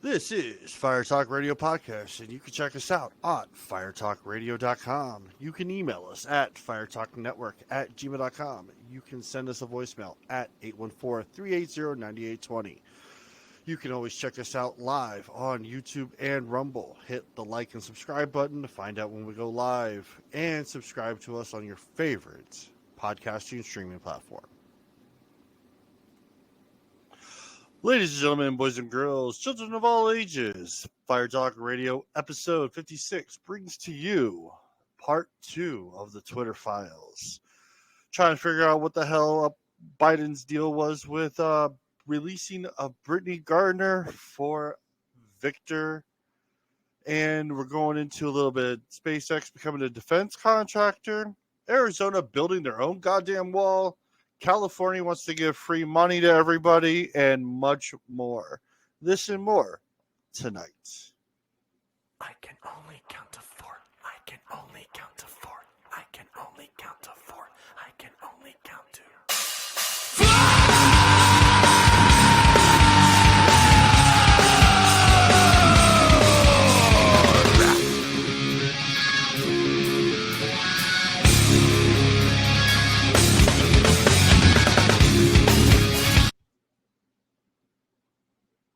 This is Firetalk Radio Podcast, and you can check us out on firetalkradio.com. You can email us at firetalknetwork@gmail.com. You can send us a voicemail at 814-380-9820. You can always check us out live on YouTube and Rumble. Hit the like and subscribe button to find out when we go live, and subscribe to us on your favorite podcasting streaming platform. Ladies and gentlemen, boys and girls, children of all ages, Firetalk Radio episode 56 brings to you part 2 of the Twitter files. Trying to figure out what the hell Biden's deal was with releasing of Brittany Gardner for Victor. And we're going into a little bit of SpaceX becoming a defense contractor, Arizona building their own goddamn wall, California wants to give free money to everybody, and much more. This and more tonight. I can only count to 4. I can only count to 4. I can only count to 4. I can only count to 4.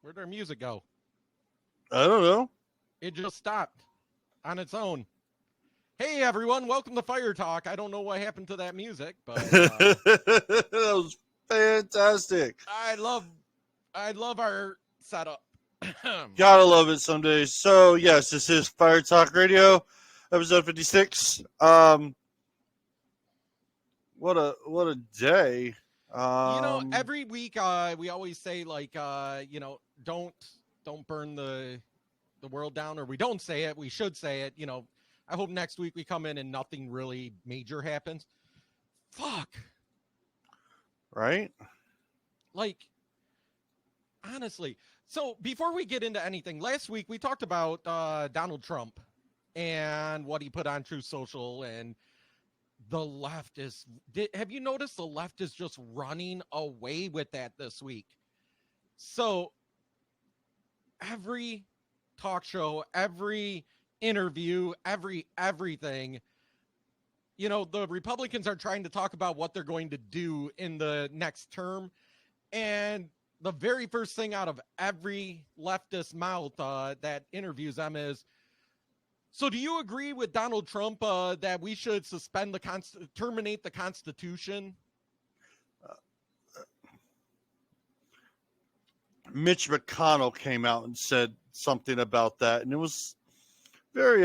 Where'd our music go? I don't know. It just stopped on its own. Hey, everyone. Welcome to Fire Talk. I don't know what happened to that music, but that was fantastic. I love our setup. Gotta love it some days. So, yes, this is Fire Talk Radio, episode 56. What a day. Every week we always say, like, don't burn the world down, or we don't say it. We should say it. I hope next week we come in and nothing really major happens. Fuck. Right? Like, honestly. So before we get into anything, last week we talked about Donald Trump and what he put on Truth Social, and the left have you noticed the left is just running away with that this week? So every talk show, every interview, everything, the Republicans are trying to talk about what they're going to do in the next term. And the very first thing out of every leftist mouth that interviews them is, so do you agree with Donald Trump that we should suspend terminate the Constitution? Mitch McConnell came out and said something about that, and it was very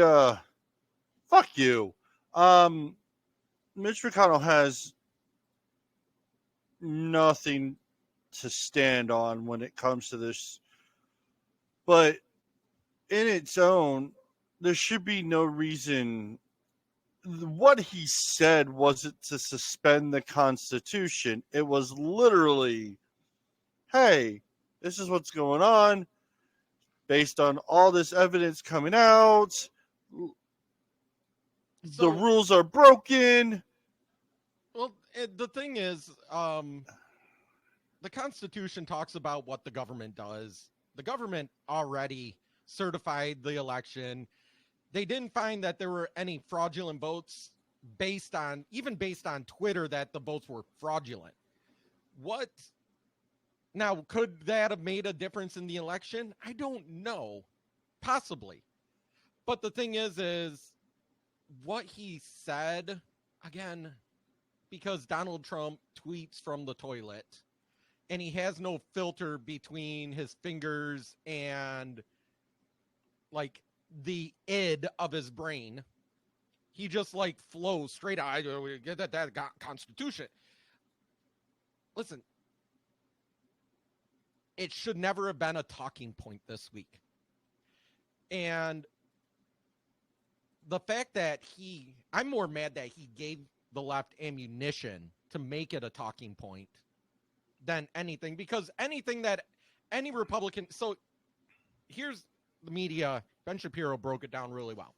fuck you. Mitch McConnell has nothing to stand on when it comes to this, but in its own, there should be no reason. What he said wasn't to suspend the Constitution. It was literally, hey, this is what's going on. Based on all this evidence coming out, the rules are broken. Well, the thing is, the Constitution talks about what the government does. The government already certified the election. They didn't find that there were any fraudulent votes based on Twitter, that the votes were fraudulent. What? Now, could that have made a difference in the election? I don't know. Possibly. But the thing is what he said, again, because Donald Trump tweets from the toilet, and he has no filter between his fingers and, like, the id of his brain. He just, like, flows straight out. Get that Constitution. Listen, it should never have been a talking point this week. And the fact that I'm more mad that he gave the left ammunition to make it a talking point than anything, because anything that any Republican, so here's the media, Ben Shapiro broke it down really well.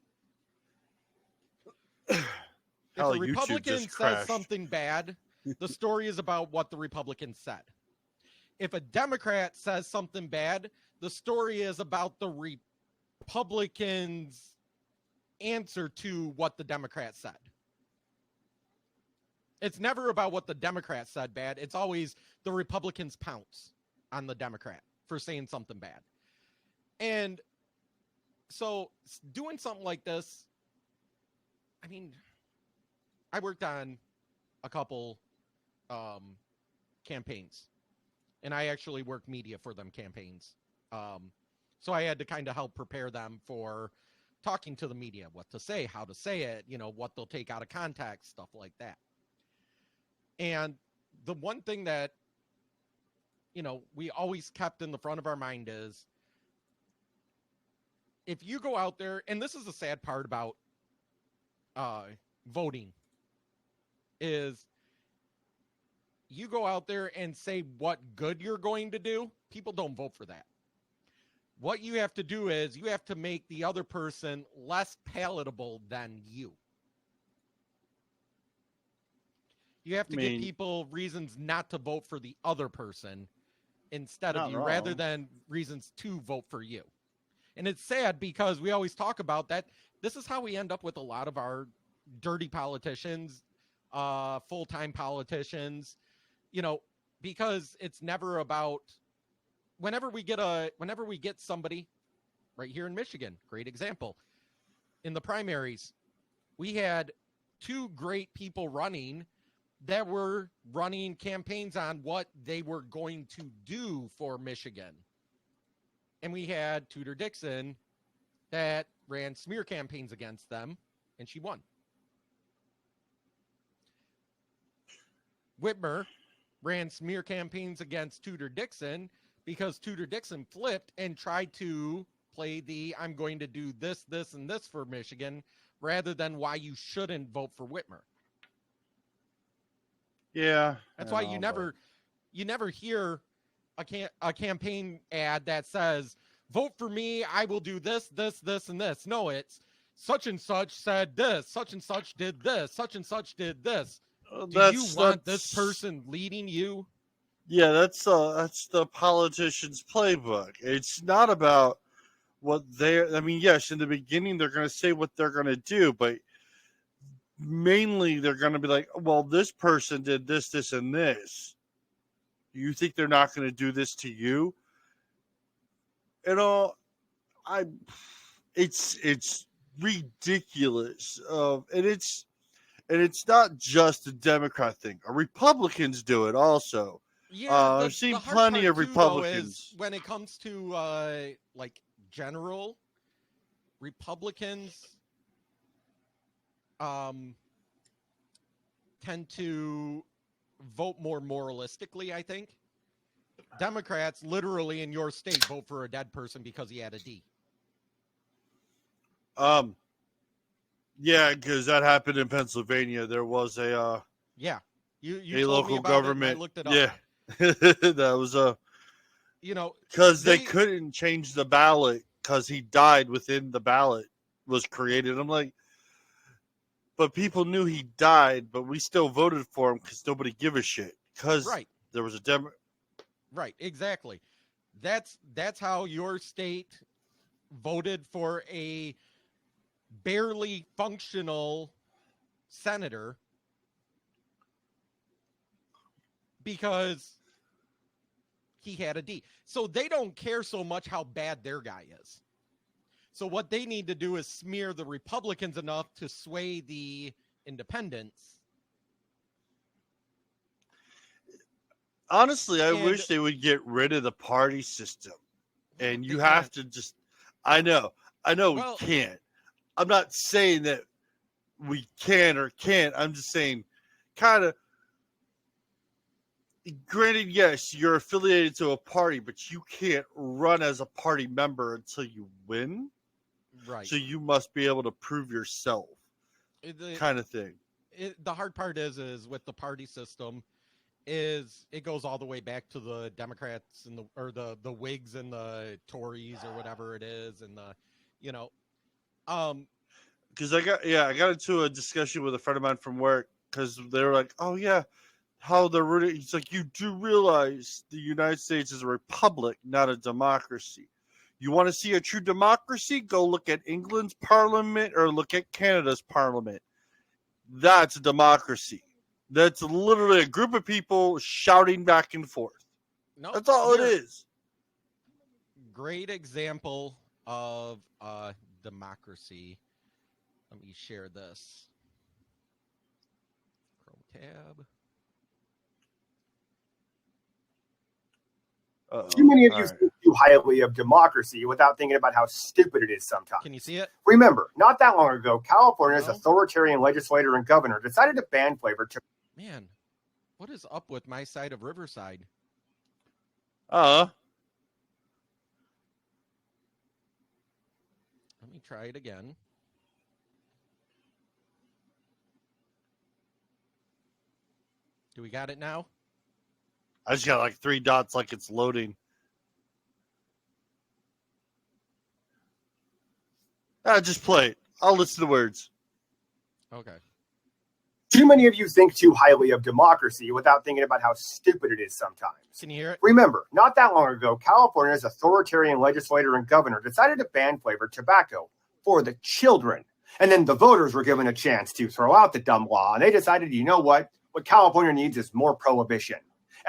If a Republican says something bad, the story is about what the Republican said. If a Democrat says something bad, The story is about the Republicans' answer to what the Democrats said. It's never about what the Democrats said bad. It's always the Republicans pounce on the Democrat for saying something bad. And so doing something like this, I mean, I worked on a couple campaigns, and I actually worked media for them campaigns. So I had to kind of help prepare them for talking to the media, what to say, how to say it, what they'll take out of context, stuff like that. And the one thing that, we always kept in the front of our mind is, if you go out there, and this is the sad part about voting, is you go out there and say what good you're going to do, people don't vote for that. What you have to do is you have to make the other person less palatable than you. You have to give people reasons not to vote for the other person instead of you, rather than reasons to vote for you. And it's sad because we always talk about that. This is how we end up with a lot of our dirty politicians, full-time politicians, because it's never about, whenever we get somebody right here in Michigan, great example, in the primaries, we had two great people running that were running campaigns on what they were going to do for Michigan. And we had Tudor Dixon that ran smear campaigns against them, and she won. Whitmer ran smear campaigns against Tudor Dixon because Tudor Dixon flipped and tried to play the I'm going to do this, this, and this for Michigan rather than why you shouldn't vote for Whitmer. Yeah. That's why you never hear a campaign ad that says, vote for me, I will do this, this, this, and this. No, it's such and such said this, such and such did this, such and such did this. Do you want this person leading you? Yeah, that's the politician's playbook. It's not about what yes, in the beginning they're going to say what they're going to do, but mainly they're going to be like, well, this person did this, this, and this. You think they're not going to do this to you? It's ridiculous. And it's not just a Democrat thing. Republicans do it also. Yeah, I've seen plenty of Republicans. When it comes to general Republicans, tend to vote more moralistically, I think. Democrats literally in your state vote for a dead person because he had a D. Yeah, because that happened in Pennsylvania. There was a you a local government. I looked it up. Yeah, that was because they couldn't change the ballot because he died within the ballot was created. I'm like, but people knew he died, but we still voted for him because nobody give a shit because there was a Right, exactly. That's how your state voted for a barely functional senator because he had a D. So they don't care so much how bad their guy is. So what they need to do is smear the Republicans enough to sway the independents. Honestly, I wish they would get rid of the party system. And you have to just, I know we can't. I'm not saying that we can or can't. I'm just saying kind of, granted, yes, you're affiliated to a party, but you can't run as a party member until you win. Right. So you must be able to prove yourself, kind of thing. The hard part is with the party system, is it goes all the way back to the Democrats and the Whigs and the Tories or whatever it is, and because I got into a discussion with a friend of mine from work because they were like, oh yeah, how they're really. It's like you do realize the United States is a republic, not a democracy. You want to see a true democracy? Go look at England's parliament or look at Canada's parliament. That's a democracy. That's literally a group of people shouting back and forth. No, That's all it is. Great example of democracy. Let me share this. Chrome tab. Uh-oh. Too many of you All right. think too highly of democracy without thinking about how stupid it is sometimes. Can you see it? Remember, not that long ago, California's No. authoritarian legislator and governor decided to ban flavor to. Man, what is up with my side of Riverside? Uh-huh. Let me try it again. Do we got it now? I just got like 3 dots like it's loading. Just play it. I'll listen to the words. Okay. Too many of you think too highly of democracy without thinking about how stupid it is sometimes. Can you hear it? Remember, not that long ago, California's authoritarian legislator and governor decided to ban flavored tobacco for the children. And then the voters were given a chance to throw out the dumb law, and they decided, you know what? What California needs is more prohibition.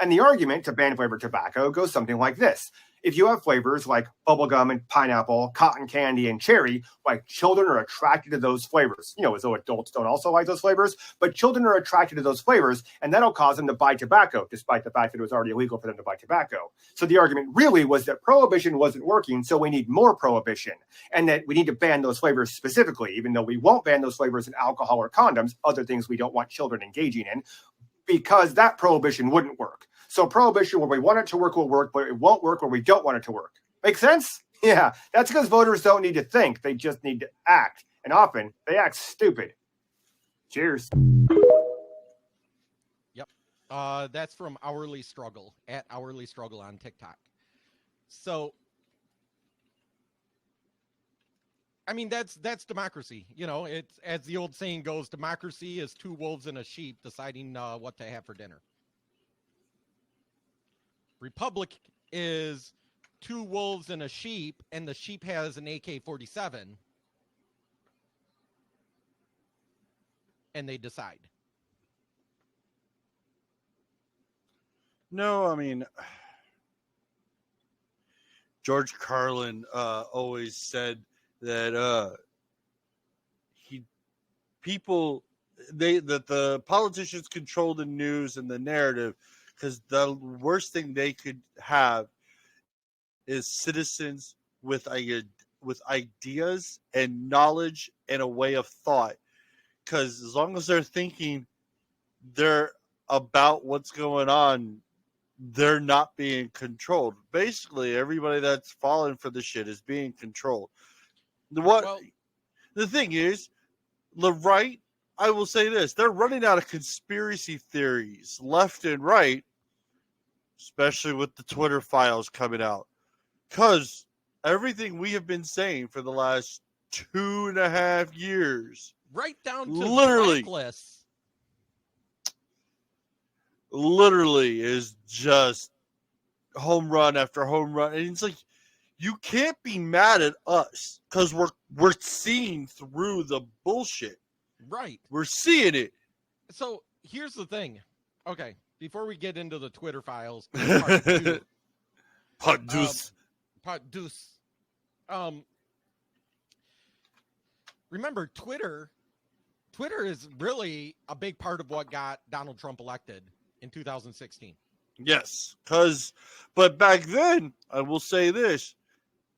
And the argument to ban flavored tobacco goes something like this. If you have flavors like bubblegum and pineapple, cotton candy, and cherry, like children are attracted to those flavors. You know, as though adults don't also like those flavors, but children are attracted to those flavors, and that'll cause them to buy tobacco, despite the fact that it was already illegal for them to buy tobacco. So the argument really was that prohibition wasn't working, so we need more prohibition, and that we need to ban those flavors specifically, even though we won't ban those flavors in alcohol or condoms, other things we don't want children engaging in, because that prohibition wouldn't work. So prohibition where we want it to work will work, but it won't work where we don't want it to work. Make sense? Yeah, that's because voters don't need to think. They just need to act. And often, they act stupid. Cheers. Yep. That's from Hourly Struggle, at Hourly Struggle on TikTok. So, I mean, that's democracy. You know, it's, as the old saying goes, democracy is 2 wolves and a sheep deciding what to have for dinner. Republic is 2 wolves and a sheep, and the sheep has an AK-47, and they decide. No, I mean, George Carlin always said that that the politicians control the news and the narrative, because the worst thing they could have is citizens with ideas and knowledge and a way of thought. Because as long as they're thinking they're about what's going on, they're not being controlled. Basically, everybody that's falling for the shit is being controlled. The thing is, the right, I will say this, they're running out of conspiracy theories left and right, especially with the Twitter files coming out. Because everything we have been saying for the last 2.5 years, Right down to literally, blacklists. literally is just home run after home run. And it's like, you can't be mad at us because we're seeing through the bullshit. Right. We're seeing it. So here's the thing. Okay, before we get into the Twitter files, part 2. Part deuce. Part deuce. Remember, Twitter is really a big part of what got Donald Trump elected in 2016. Yes, but back then, I will say this,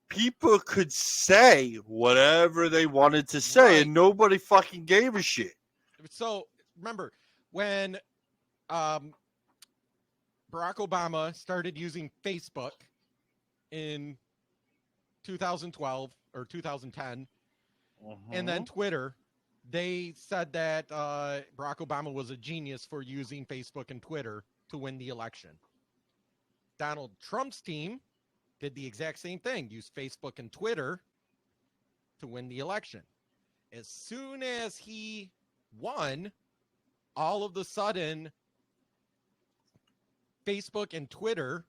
people could say whatever they wanted to say, Right. and nobody fucking gave a shit. So remember when Barack Obama started using Facebook in 2012 or 2010, and then Twitter, they said that Barack Obama was a genius for using Facebook and Twitter to win the election. Donald Trump's team did the exact same thing, used Facebook and Twitter to win the election. As soon as he won, all of a sudden, Facebook and Twitter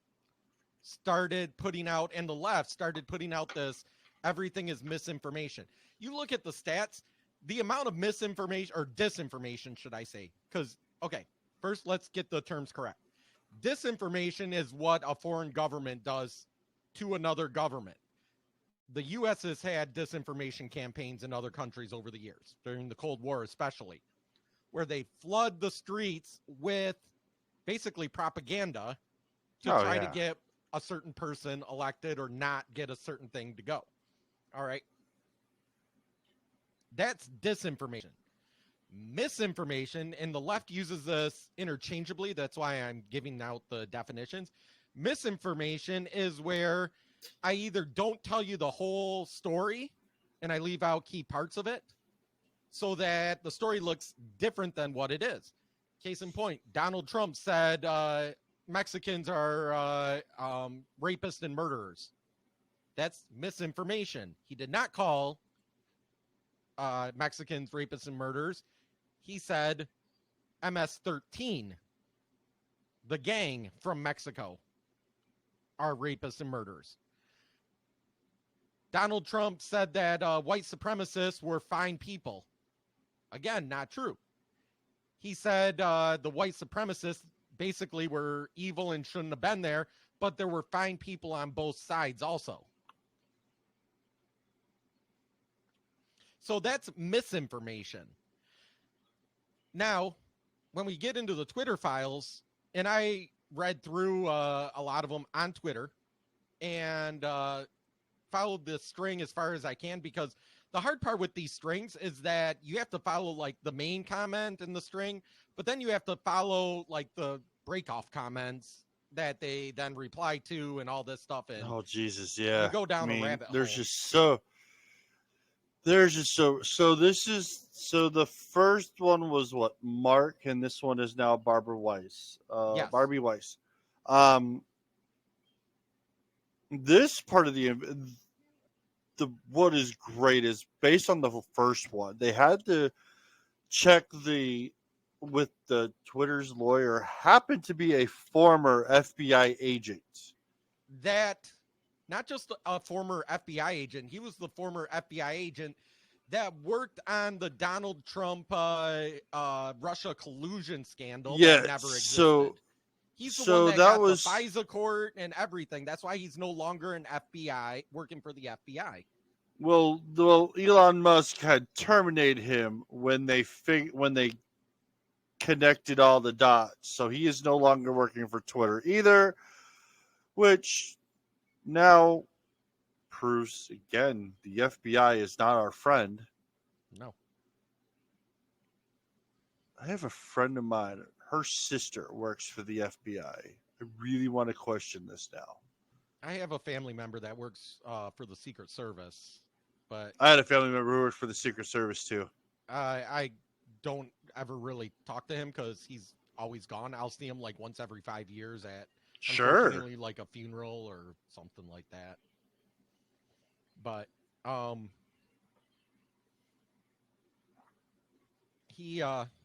started putting out, and the left started putting out this, everything is misinformation. You look at the stats, the amount of misinformation, or disinformation, should I say, because, okay, first let's get the terms correct. Disinformation is what a foreign government does to another government. The U.S. has had disinformation campaigns in other countries over the years, during the Cold War especially, where they flood the streets with basically propaganda to try to get a certain person elected or not get a certain thing to go. All right. That's disinformation. Misinformation, and the left uses this interchangeably. That's why I'm giving out the definitions. Misinformation is where I either don't tell you the whole story and I leave out key parts of it so that the story looks different than what it is. Case in point, Donald Trump said Mexicans are rapists and murderers. That's misinformation. He did not call Mexicans rapists and murderers. He said MS-13, the gang from Mexico, are rapists and murderers. Donald Trump said that white supremacists were fine people. Again, not true. He said the white supremacists basically were evil and shouldn't have been there, but there were fine people on both sides also. So that's misinformation. Now, when we get into the Twitter files, and I read through a lot of them on Twitter and followed this string as far as I can, because the hard part with these strings is that you have to follow like the main comment in the string, but then you have to follow like the break-off comments that they then reply to and all this stuff. And Oh, Jesus, yeah. you go down a rabbit hole. So the first one was what, Mark, and this one is now Barbara Weiss. Yes. Barbie Weiss. This part of the what is great is based on the first one. They had to check with the Twitter's lawyer happened to be a former FBI agent. That, not just a former FBI agent, he was the former FBI agent that worked on the Donald Trump Russia collusion scandal that never existed. He's the one that got the FISA court and everything. That's why he's no longer an FBI, working for the FBI. Well, Elon Musk had terminated him when they connected all the dots. So he is no longer working for Twitter either, which now proves again the FBI is not our friend. No. I have a friend of mine. Her sister works for the FBI. I really want to question this now. I have a family member that works for the Secret Service, but I had a family member who worked for the Secret Service too. I don't ever really talk to him because he's always gone. I'll see him like once every 5 years at unfortunately like a funeral or something like that. But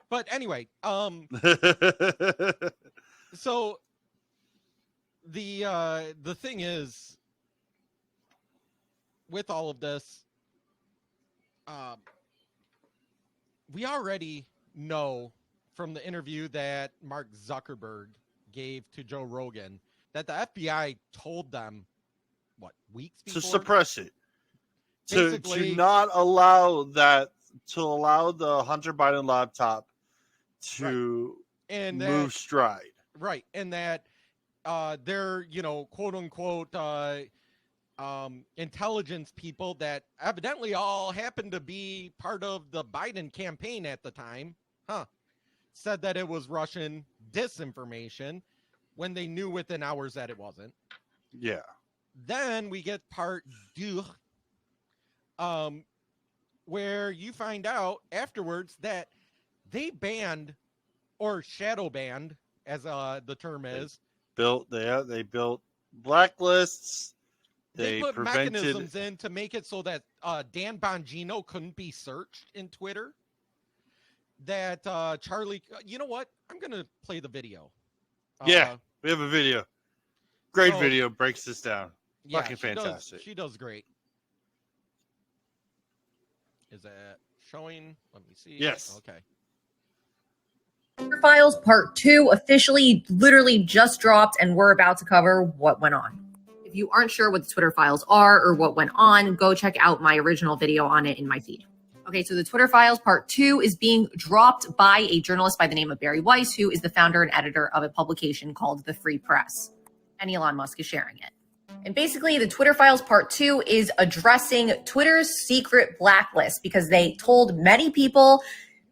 but anyway, so the thing is with all of this, we already know from the interview that Mark Zuckerberg gave to Joe Rogan that the FBI told them what, weeks before? To suppress it. To not allow that, to allow the Hunter Biden laptop to move stride. Right. And that they're, quote unquote, intelligence people that evidently all happened to be part of the Biden campaign at the time, said that it was Russian disinformation when they knew within hours that it wasn't. Yeah. Then we get part 2, where you find out afterwards that they banned or shadow banned, as the term is. They built blacklists. They put mechanisms in to make it so that Dan Bongino couldn't be searched in Twitter. That Charlie, you know what? I'm going to play the video. Yeah, We have a video. Great So, video. Breaks this down. Yeah, Fucking fantastic. She does great. Is that showing? Let me see. Yes. Okay. Twitter Files Part 2 officially literally just dropped, and we're about to cover what went on. If you aren't sure what the Twitter Files are or what went on, go check out my original video on it in my feed. Okay, so the Twitter Files Part 2 is being dropped by a journalist by the name of Barry Weiss, who is the founder and editor of a publication called The Free Press. And Elon Musk is sharing it. And basically, the Twitter Files Part 2 is addressing Twitter's secret blacklist because they told many people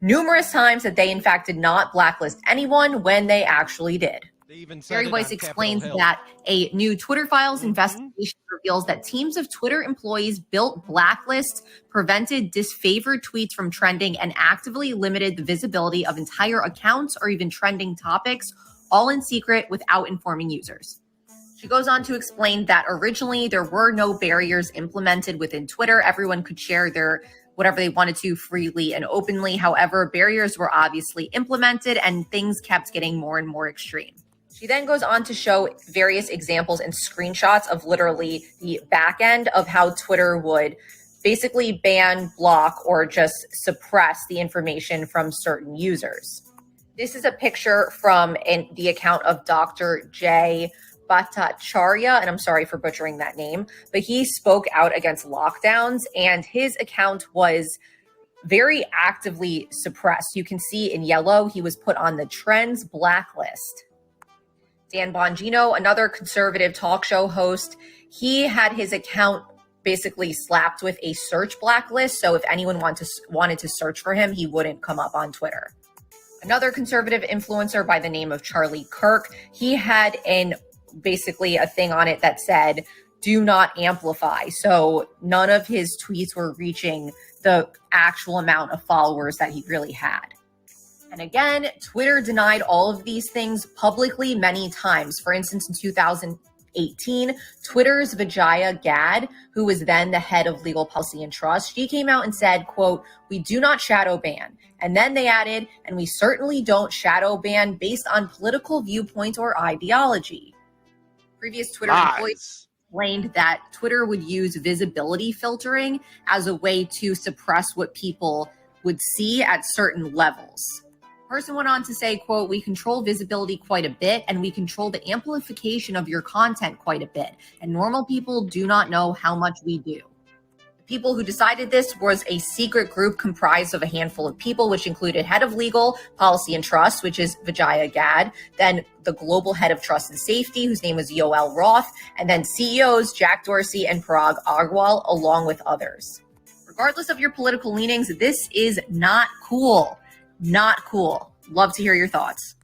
numerous times that they, in fact, did not blacklist anyone when they actually did. They even said Barry it Weiss on explains Capitol Hill. that a new Twitter Files investigation reveals that teams of Twitter employees built blacklists, prevented disfavored tweets from trending, and actively limited the visibility of entire accounts or even trending topics, all in secret without informing users. She goes on to explain that originally there were no barriers implemented within Twitter. Everyone could share their whatever they wanted to freely and openly. However, barriers were obviously implemented and things kept getting more and more extreme. She then goes on to show various examples and screenshots of literally the back end of how Twitter would basically ban, block, or just suppress the information from certain users. This is a picture from the account of Dr. J. Bhattacharya, and I'm sorry for butchering that name, but he spoke out against lockdowns, and his account was very actively suppressed. You can see in yellow, he was put on the Trends blacklist. Dan Bongino, another conservative talk show host, he had his account basically slapped with a search blacklist. So if anyone wanted to search for him, he wouldn't come up on Twitter. Another conservative influencer by the name of Charlie Kirk, he had basically a thing on it that said, do not amplify. So none of his tweets were reaching the actual amount of followers that he really had. And again, Twitter denied all of these things publicly many times. For instance, in 2018, Twitter's Vijaya Gad, who was then the head of legal policy and trust, she came out and said, quote, "We do not shadow ban." And then they added, "And we certainly don't shadow ban based on political viewpoint or ideology." Previous Twitter employees explained that Twitter would use visibility filtering as a way to suppress what people would see at certain levels. The person went on to say, quote, "We control visibility quite a bit, and we control the amplification of your content quite a bit. And normal people do not know how much we do." The people who decided this was a secret group comprised of a handful of people, which included head of legal, policy, and trust, which is Vijaya Gad, then the global head of trust and safety, whose name was Yoel Roth, and then CEOs Jack Dorsey and Parag Agrawal, along with others. Regardless of your political leanings, this is not cool. Not cool. Love to hear your thoughts.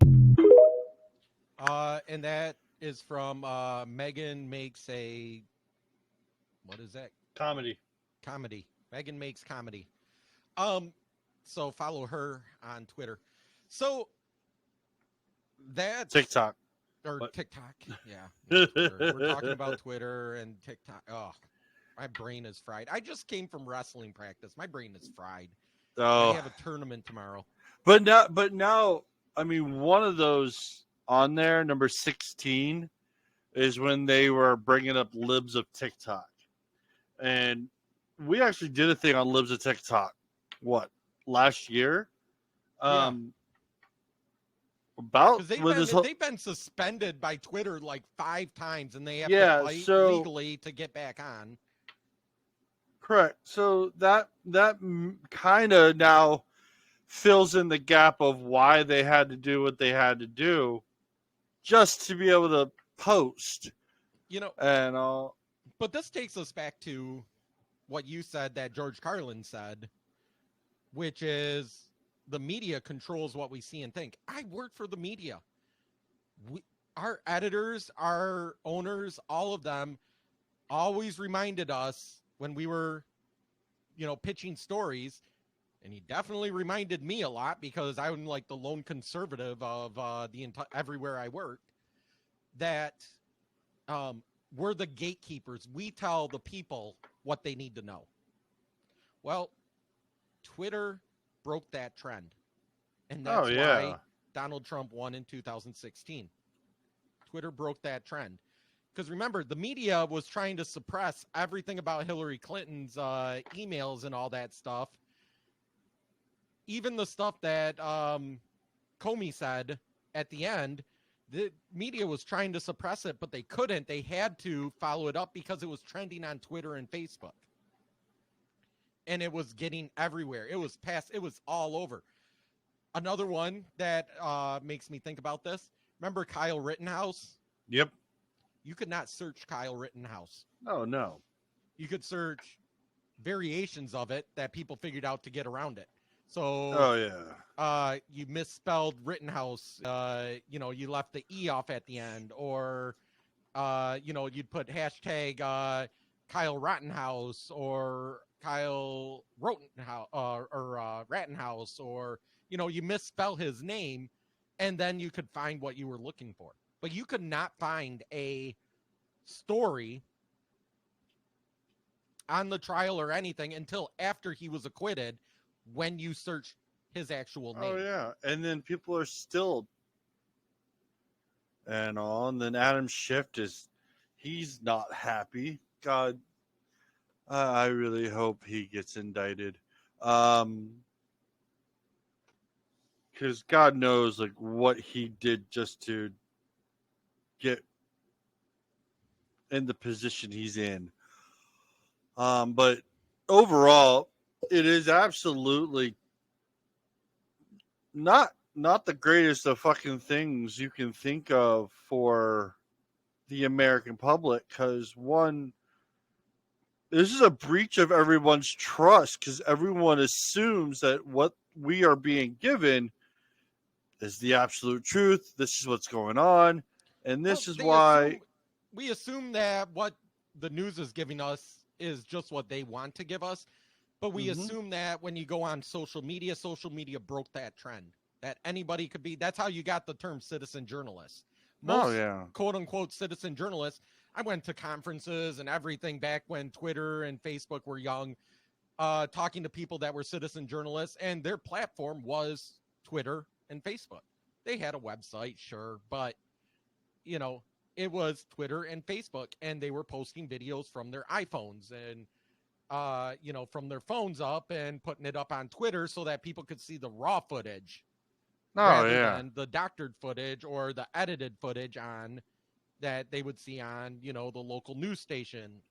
And that is from Megan Makes a, what is that? Comedy. Megan Makes Comedy. So follow her on Twitter. So that's TikTok. Or What? TikTok. Yeah. We're talking about Twitter and TikTok. Oh, my brain is fried. I just came from wrestling practice. My brain is fried. I Oh, have a tournament tomorrow. but now, I mean, one of those on there, number 16, is when they were bringing up libs of TikTok, and we actually did a thing on libs of TikTok. What, last year? Yeah. About Because they've been suspended by Twitter like 5 times, and they have to fight so legally to get back on. correct. So that kind of now fills in the gap of why they had to do what they had to do, just to be able to post. And all. But this takes us back to what you said that George Carlin said, which is the media controls what we see and think. I work for the media. Our editors, our owners, all of them always reminded us when we were, pitching stories, and he definitely reminded me a lot because I'm like the lone conservative of everywhere I worked, that we're the gatekeepers. We tell the people what they need to know. Well, Twitter broke that trend. And that's why Donald Trump won in 2016. Twitter broke that trend. Because remember, the media was trying to suppress everything about Hillary Clinton's emails and all that stuff. Even the stuff that Comey said at the end, the media was trying to suppress it, but they couldn't. They had to follow it up because it was trending on Twitter and Facebook. And it was getting everywhere. It was all over. Another one that makes me think about this. Remember Kyle Rittenhouse? Yep. You could not search Kyle Rittenhouse. Oh, no. You could search variations of it that people figured out to get around it. So, you misspelled Rittenhouse. You left the E off at the end, or, you'd put hashtag Kyle Rottenhouse or Kyle Rotenhouse or Rattenhouse, or, you misspell his name, and then you could find what you were looking for. But you could not find a story on the trial or anything until after he was acquitted when you search his actual name. Oh, yeah. And then people are still and on. Then Adam Schiff he's not happy. God, I really hope he gets indicted. Because God knows like what he did just to get in the position he's in. But overall, it is absolutely not the greatest of fucking things you can think of for the American public. Because one, this is a breach of everyone's trust, because everyone assumes that what we are being given is the absolute truth. This is what's going on. And this is why we assume that what the news is giving us is just what they want to give us. But we assume that when you go on social media broke that trend. That anybody could be. That's how you got the term citizen journalist. Most quote unquote citizen journalists. I went to conferences and everything back when Twitter and Facebook were young, talking to people that were citizen journalists, and their platform was Twitter and Facebook. They had a website, sure, but it was Twitter and Facebook, and they were posting videos from their iPhones and from their phones up and putting it up on Twitter so that people could see the raw footage. Than the doctored footage or the edited footage that they would see on, the local news station.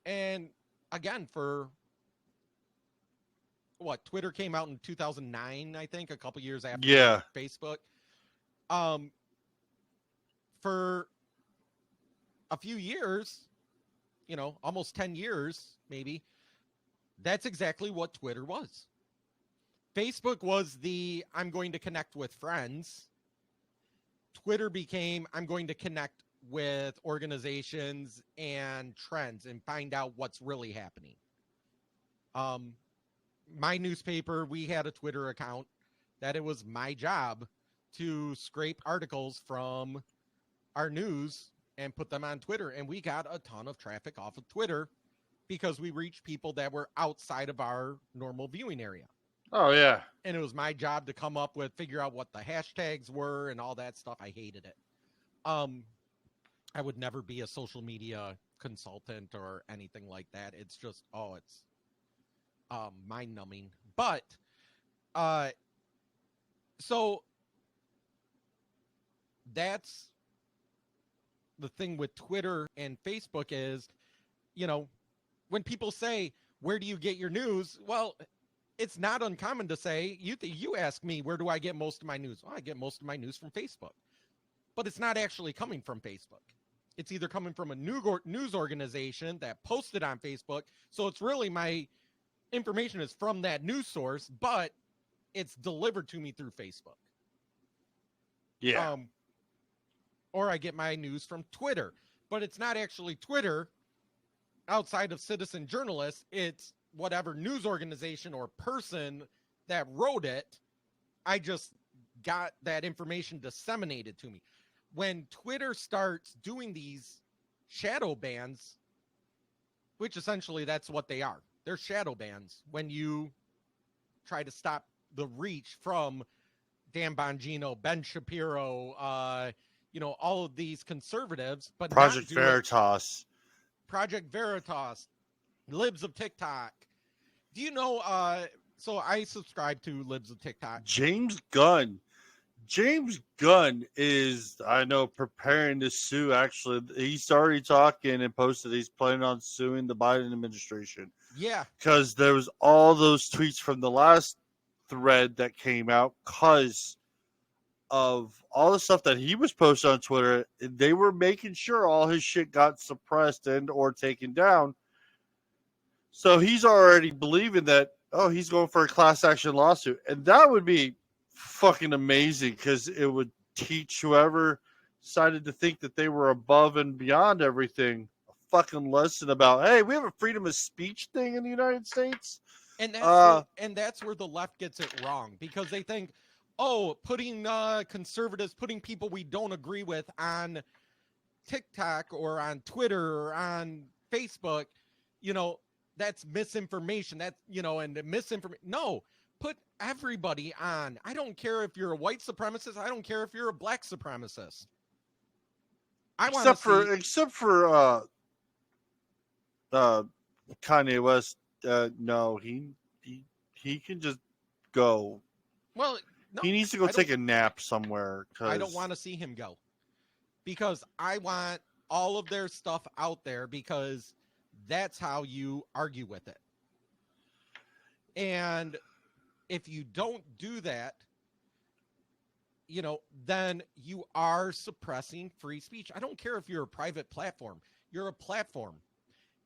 And again, for Twitter came out in 2009, I think, a couple years after Facebook. For a few years, almost 10 years, maybe, that's exactly what Twitter was. Facebook was I'm going to connect with friends. Twitter became, I'm going to connect with organizations and trends and find out what's really happening. My newspaper, we had a Twitter account that it was my job to scrape articles from our news and put them on Twitter. And we got a ton of traffic off of Twitter because we reached people that were outside of our normal viewing area. Oh, yeah. And it was my job to figure out what the hashtags were and all that stuff. I hated it. I would never be a social media consultant or anything like that. It's just, it's mind numbing. But, so that's the thing with Twitter and Facebook is, when people say, where do you get your news? Well, it's not uncommon to say, you ask me, where do I get most of my news? Well, I get most of my news from Facebook. But it's not actually coming from Facebook. It's either coming from a news organization that posted on Facebook. So it's really my information is from that news source, but it's delivered to me through Facebook. Yeah. Or I get my news from Twitter, but it's not actually Twitter outside of citizen journalists. It's whatever news organization or person that wrote it. I just got that information disseminated to me. When Twitter starts doing these shadow bans, which essentially that's what they are. They're shadow bans when you try to stop the reach from Dan Bongino, Ben Shapiro, all of these conservatives, but Project not do it. Veritas. Project Veritas, Libs of TikTok. Do you know? So I subscribe to Libs of TikTok. James Gunn. James Gunn is, I know, preparing to sue. Actually, he's already talking and posted he's planning on suing the Biden administration. Yeah. Because there was all those tweets from the last thread that came out because of all the stuff that he was posting on Twitter. They were making sure all his shit got suppressed and or taken down. So he's already believing that, he's going for a class action lawsuit. And that would be fucking amazing because it would teach whoever decided to think that they were above and beyond everything a fucking lesson about, hey, we have a freedom of speech thing in the United States. And that's where the left gets it wrong, because they think, putting conservatives, putting people we don't agree with on TikTok or on Twitter or on Facebook, that's misinformation. That's, and misinformation. No, put everybody on. I don't care if you're a white supremacist. I don't care if you're a black supremacist. Except for Kanye West. No, he can just go. Well, no, he needs to go take a nap somewhere. I don't want to see him go, because I want all of their stuff out there, because that's how you argue with it. And if you don't do that, then you are suppressing free speech. I don't care if you're a private platform. You're a platform.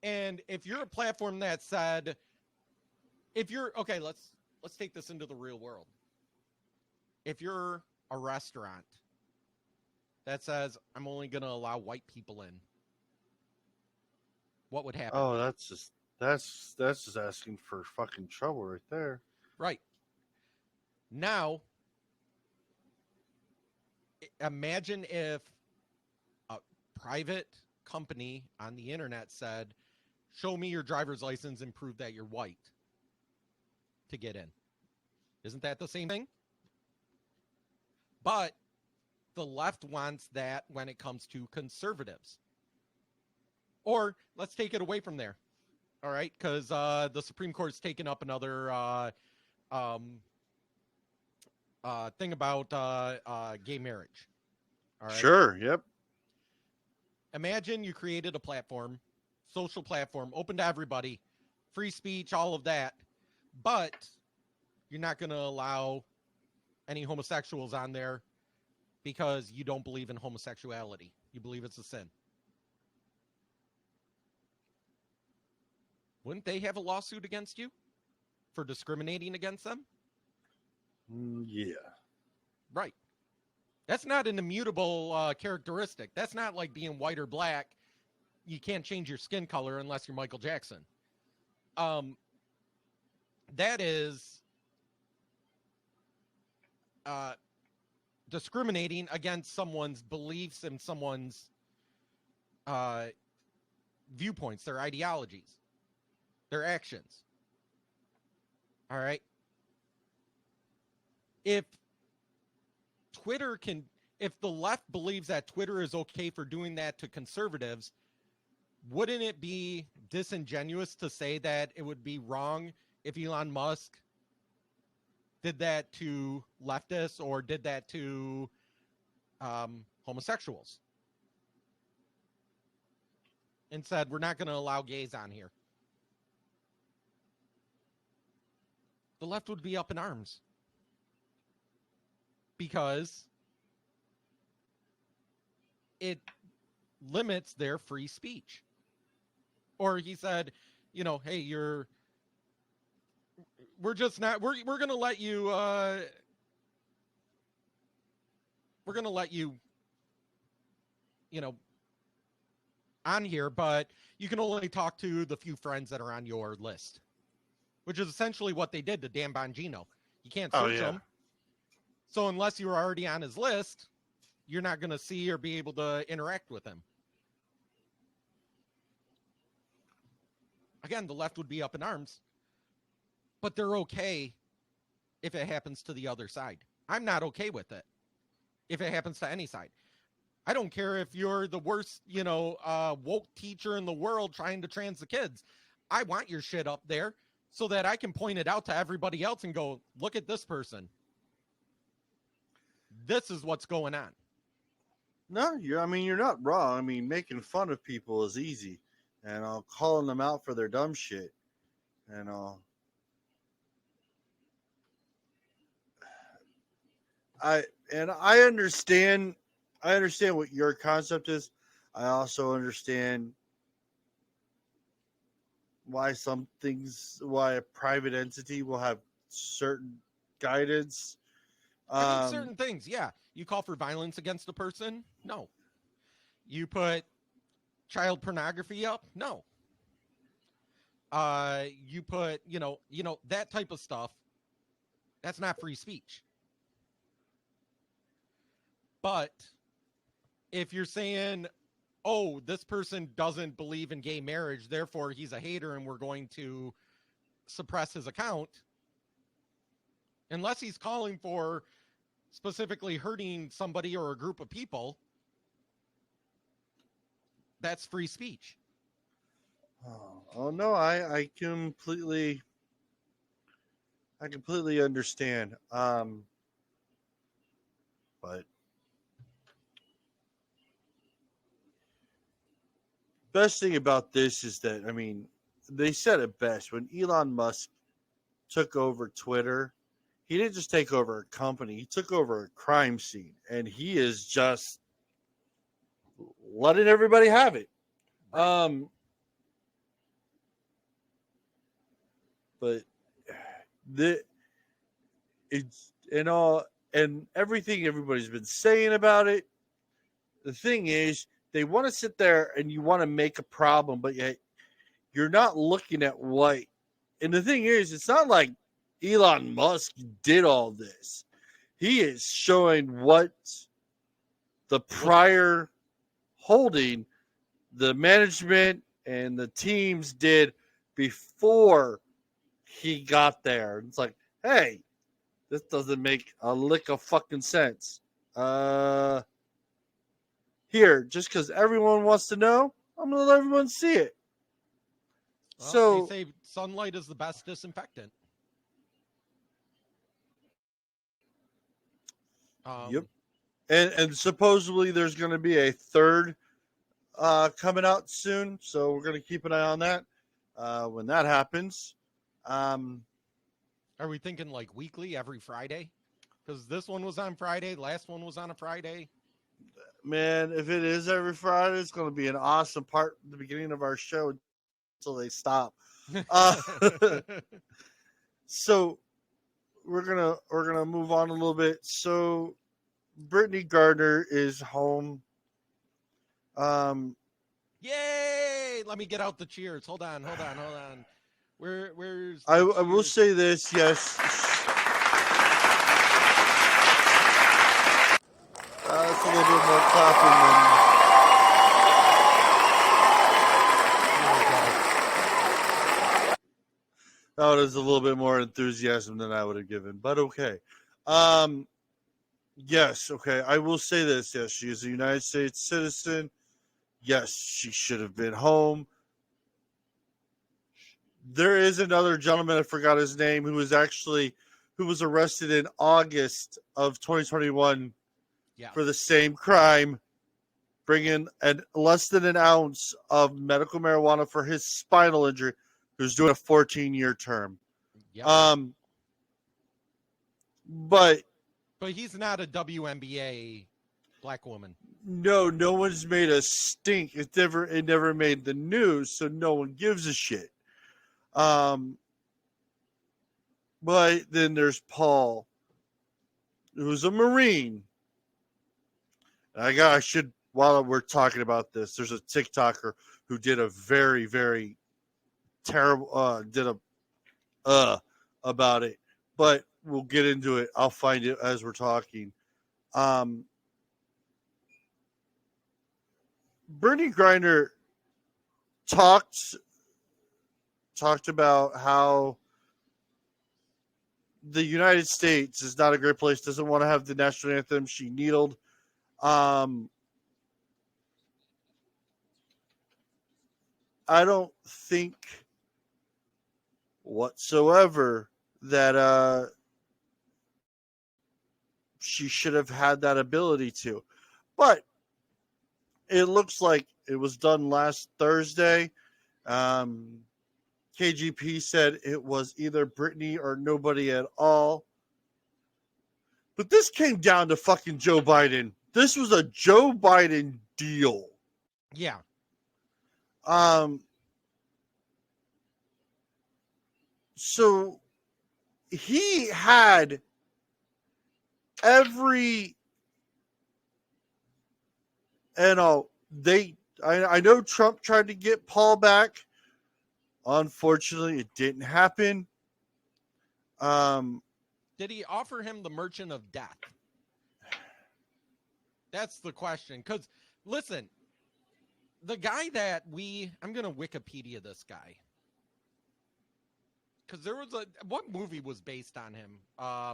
And if you're a platform that said, let's take this into the real world. If you're a restaurant that says, I'm only going to allow white people in, what would happen? Oh, that's just asking for fucking trouble right there. Right. Now, imagine if a private company on the internet said, show me your driver's license and prove that you're white to get in. Isn't that the same thing? But the left wants that when it comes to conservatives. Or let's take it away from there. All right, because the Supreme Court's taken up another thing about gay marriage. All right. Sure. Yep. Imagine you created a platform, social platform, open to everybody, free speech, all of that, but you're not going to allow any homosexuals on there because you don't believe in homosexuality. You believe it's a sin. Wouldn't they have a lawsuit against you for discriminating against them? Yeah. Right. That's not an immutable characteristic. That's not like being white or black. You can't change your skin color unless you're Michael Jackson. That is discriminating against someone's beliefs and someone's viewpoints, their ideologies, their actions. All right. If the left believes that Twitter is okay for doing that to conservatives, wouldn't it be disingenuous to say that it would be wrong if Elon Musk did that to leftists or did that to homosexuals and said, we're not going to allow gays on here? The left would be up in arms because it limits their free speech. Or he said, hey, we're just not, we're going to let you, on here, but you can only talk to the few friends that are on your list, which is essentially what they did to Dan Bongino. You can't search him. So unless you were already on his list, you're not going to see or be able to interact with him. Again, the left would be up in arms, but they're okay if it happens to the other side. I'm not okay with it if it happens to any side. I don't care if you're the worst, woke teacher in the world trying to trans the kids. I want your shit up there so that I can point it out to everybody else and go, look at this person. This is what's going on. No, you're not wrong. I mean, making fun of people is easy, and calling them out for their dumb shit, and I understand. I understand what your concept is. I also understand why why a private entity will have certain guidance. I mean, certain things, yeah. You call for violence against a person? No. You put child pornography up? No. You put, that type of stuff. That's not free speech. But if you're saying, oh, this person doesn't believe in gay marriage, therefore he's a hater and we're going to suppress his account, unless he's calling for specifically hurting somebody or a group of people, that's free speech. Oh no, I completely understand. But best thing about this is that, I mean, they said it best when Elon Musk took over Twitter. He didn't just take over a company; he took over a crime scene, and he is just letting everybody have it. But it's and everything everybody's been saying about it. The thing is, they want to sit there and you want to make a problem, but yet you're not looking at what. And the thing is, it's not like Elon Musk did all this. He is showing what the prior holding, the management and the teams did before he got there. It's like, hey, this doesn't make a lick of fucking sense. Here, just because everyone wants to know, I'm going to let everyone see it. Well, so they say sunlight is the best disinfectant. Yep. And supposedly there's going to be a third coming out soon, so we're going to keep an eye on that when that happens. Are we thinking like weekly, every Friday? Because this one was on Friday, last one was on a Friday. Man, if it is every Friday, it's going to be an awesome part at the beginning of our show until they stop. So we're gonna move on a little bit. So Brittany Gardner is home. Yay! Let me get out the cheers. Hold on. Where's I will say this, yes. It's a little bit more clapping than. That is a little bit more enthusiasm than I would have given, but okay. Yes, okay. I will say this. Yes, she is a United States citizen. Yes, she should have been home. There is another gentleman, I forgot his name, who was arrested in August of 2021 for the same crime, bringing less than an ounce of medical marijuana for his spinal injury, who's doing a 14-year term. Yep. But he's not a WNBA black woman. No one's made a stink. It never made the news, so no one gives a shit. But then there's Paul, who's a Marine. While we're talking about this, there's a TikToker who did a very, very terrible, about it, but we'll get into it. I'll find it as we're talking. Brittany Griner talked about how the United States is not a great place, doesn't want to have the national anthem. She needled. I don't think whatsoever that she should have had that ability to. But it looks like it was done last Thursday. KGP said it was either Brittany or nobody at all. But this came down to fucking Joe Biden. This was a Joe Biden deal. Yeah. So he had every, I know Trump tried to get Paul back. Unfortunately, it didn't happen. Did he offer him the Merchant of Death? That's the question. Because, listen, the guy that I'm going to Wikipedia this guy. Because there was what movie was based on him? I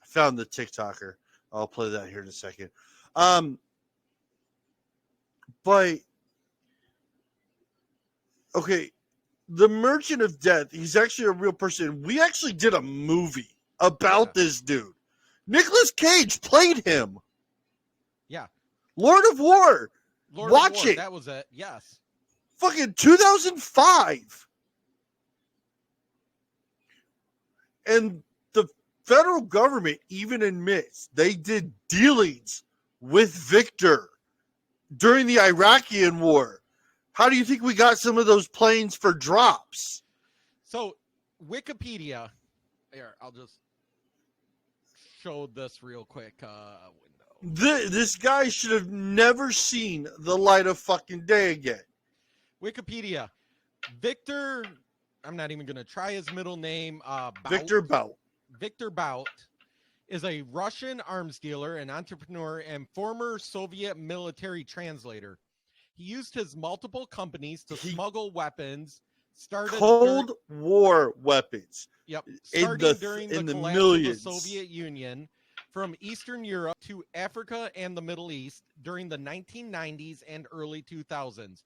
found the TikToker. I'll play that here in a second. But, okay, the Merchant of Death, he's actually a real person. We actually did a movie about this dude. Nicolas Cage played him. Yeah. Lord of War. Watch it. That was it. Yes. Fucking 2005. And the federal government even admits they did dealings with Victor during the Iraqian war. How do you think we got some of those planes for drops? So, Wikipedia. Here, I'll just show this real quick window. This guy should have never seen the light of fucking day again. Wikipedia. Victor, I'm not even going to try his middle name. Victor Bout. Victor Bout is a Russian arms dealer, an entrepreneur, and former Soviet military translator. He used his multiple companies to smuggle weapons. Cold War weapons. Yep. Starting during the collapse millions. of the Soviet Union, from Eastern Europe to Africa and the Middle East during the 1990s and early 2000s.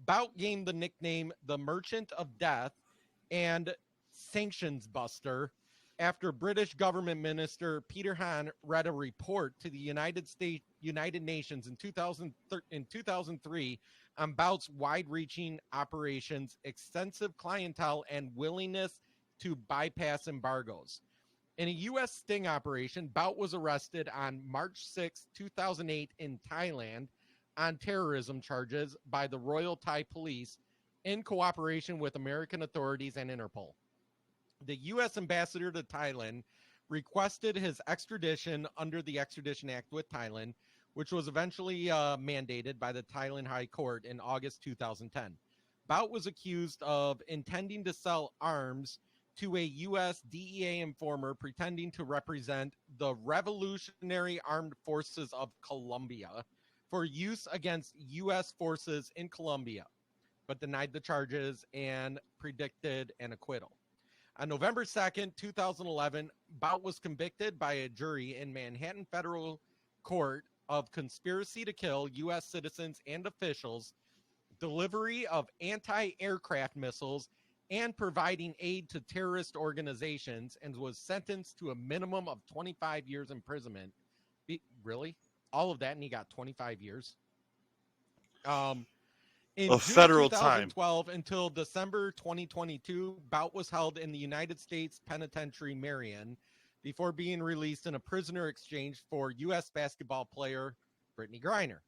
Bout gained the nickname the Merchant of Death and Sanctions Buster after British government minister Peter Hahn read a report to the United Nations in 2003 on Bout's wide-reaching operations, extensive clientele, and willingness to bypass embargoes. In a U.S. sting operation, Bout was arrested on March 6, 2008 in Thailand on terrorism charges by the Royal Thai Police in cooperation with American authorities and Interpol. The U.S. ambassador to Thailand requested his extradition under the Extradition Act with Thailand, which was eventually mandated by the Thailand High Court in August 2010. Bout was accused of intending to sell arms to a U.S. DEA informer pretending to represent the Revolutionary Armed Forces of Colombia for use against U.S. forces in Colombia, but denied the charges and predicted an acquittal. On November 2nd, 2011, Bout was convicted by a jury in Manhattan Federal Court of conspiracy to kill U.S. citizens and officials, delivery of anti-aircraft missiles, and providing aid to terrorist organizations, and was sentenced to a minimum of 25 years imprisonment. Really? All of that, and he got 25 years? In June federal 2012 until December 2022, Bout was held in the United States Penitentiary Marion before being released in a prisoner exchange for U.S. basketball player Brittany Griner.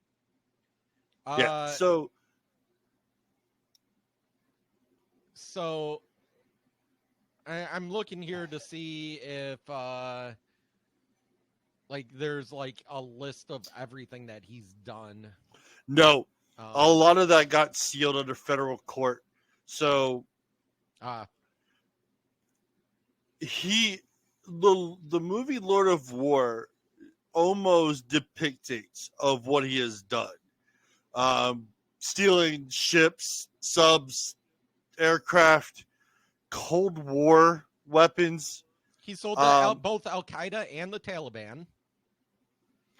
So I'm looking here to see if there's a list of everything that he's done. No. A lot of that got sealed under federal court. So the movie Lord of War almost depicts of what he has done. Stealing ships, subs, aircraft, Cold War weapons. He sold both Al-Qaeda and the Taliban.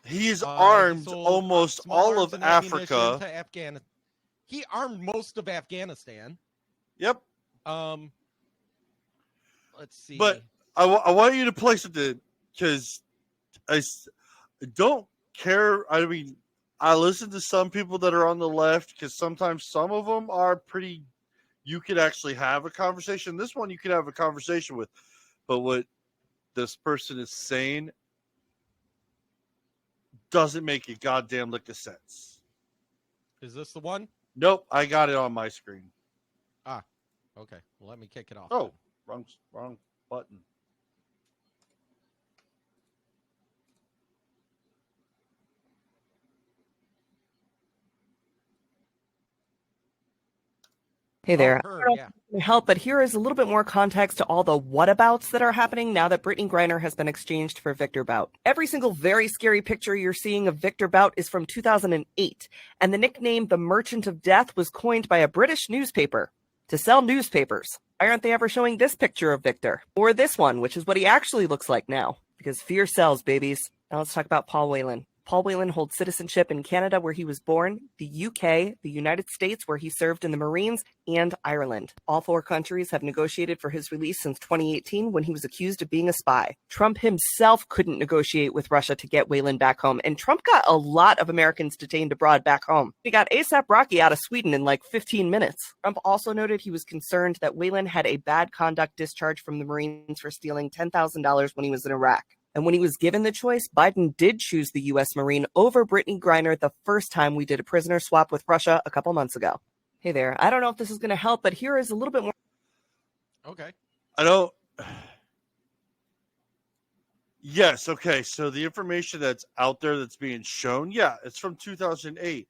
He's He armed sold almost small all arms of and ammunition Africa. to Afghanistan. He armed most of Afghanistan. Yep. Let's see. But I want you to play something because don't care. I mean, I listen to some people that are on the left because sometimes some of them are pretty. You could actually have a conversation. This one you could have a conversation with, but what this person is saying doesn't make a goddamn lick of sense. Is this the one? Nope, I got it on my screen. Okay, well, let me kick it off. Oh, wrong button. Hey there. Oh, I her, don't know yeah. if it's gonna help, but here is a little bit more context to all the whatabouts that are happening now that Brittany Griner has been exchanged for Victor Bout. Every single very scary picture you're seeing of Victor Bout is from 2008, and the nickname The Merchant of Death was coined by a British newspaper to sell newspapers. Why aren't they ever showing this picture of Victor? Or this one, which is what he actually looks like now? Because fear sells, babies. Now let's talk about Paul Whelan. Paul Whelan holds citizenship in Canada, where he was born, the UK, the United States, where he served in the Marines, and Ireland. All four countries have negotiated for his release since 2018 when he was accused of being a spy. Trump himself couldn't negotiate with Russia to get Whelan back home, and Trump got a lot of Americans detained abroad back home. He got ASAP Rocky out of Sweden in like 15 minutes. Trump also noted he was concerned that Whelan had a bad conduct discharge from the Marines for stealing $10,000 when he was in Iraq. And when he was given the choice, Biden did choose the U.S. Marine over Brittany Griner the first time we did a prisoner swap with Russia a couple months ago. Hey there. I don't know if this is going to help, but here is a little bit more. Okay. I don't. Yes. Okay. So the information that's out there that's being shown, yeah, it's from 2008.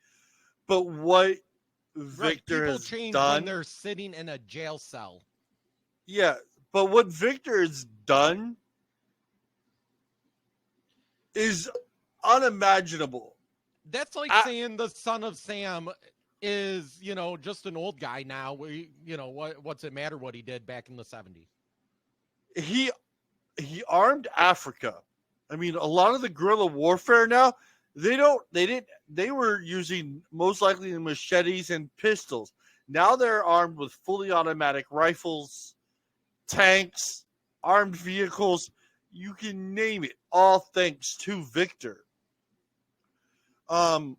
But what Victor People has change done, when they're sitting in a jail cell. yeah. But what Victor has done is unimaginable. That's like saying the son of Sam is, just an old guy now. What's it matter what he did back in the 70s? He armed Africa. I mean, a lot of the guerrilla warfare now, they were using most likely machetes and pistols. Now they're armed with fully automatic rifles, tanks, armed vehicles. You can name it, all thanks to Victor. A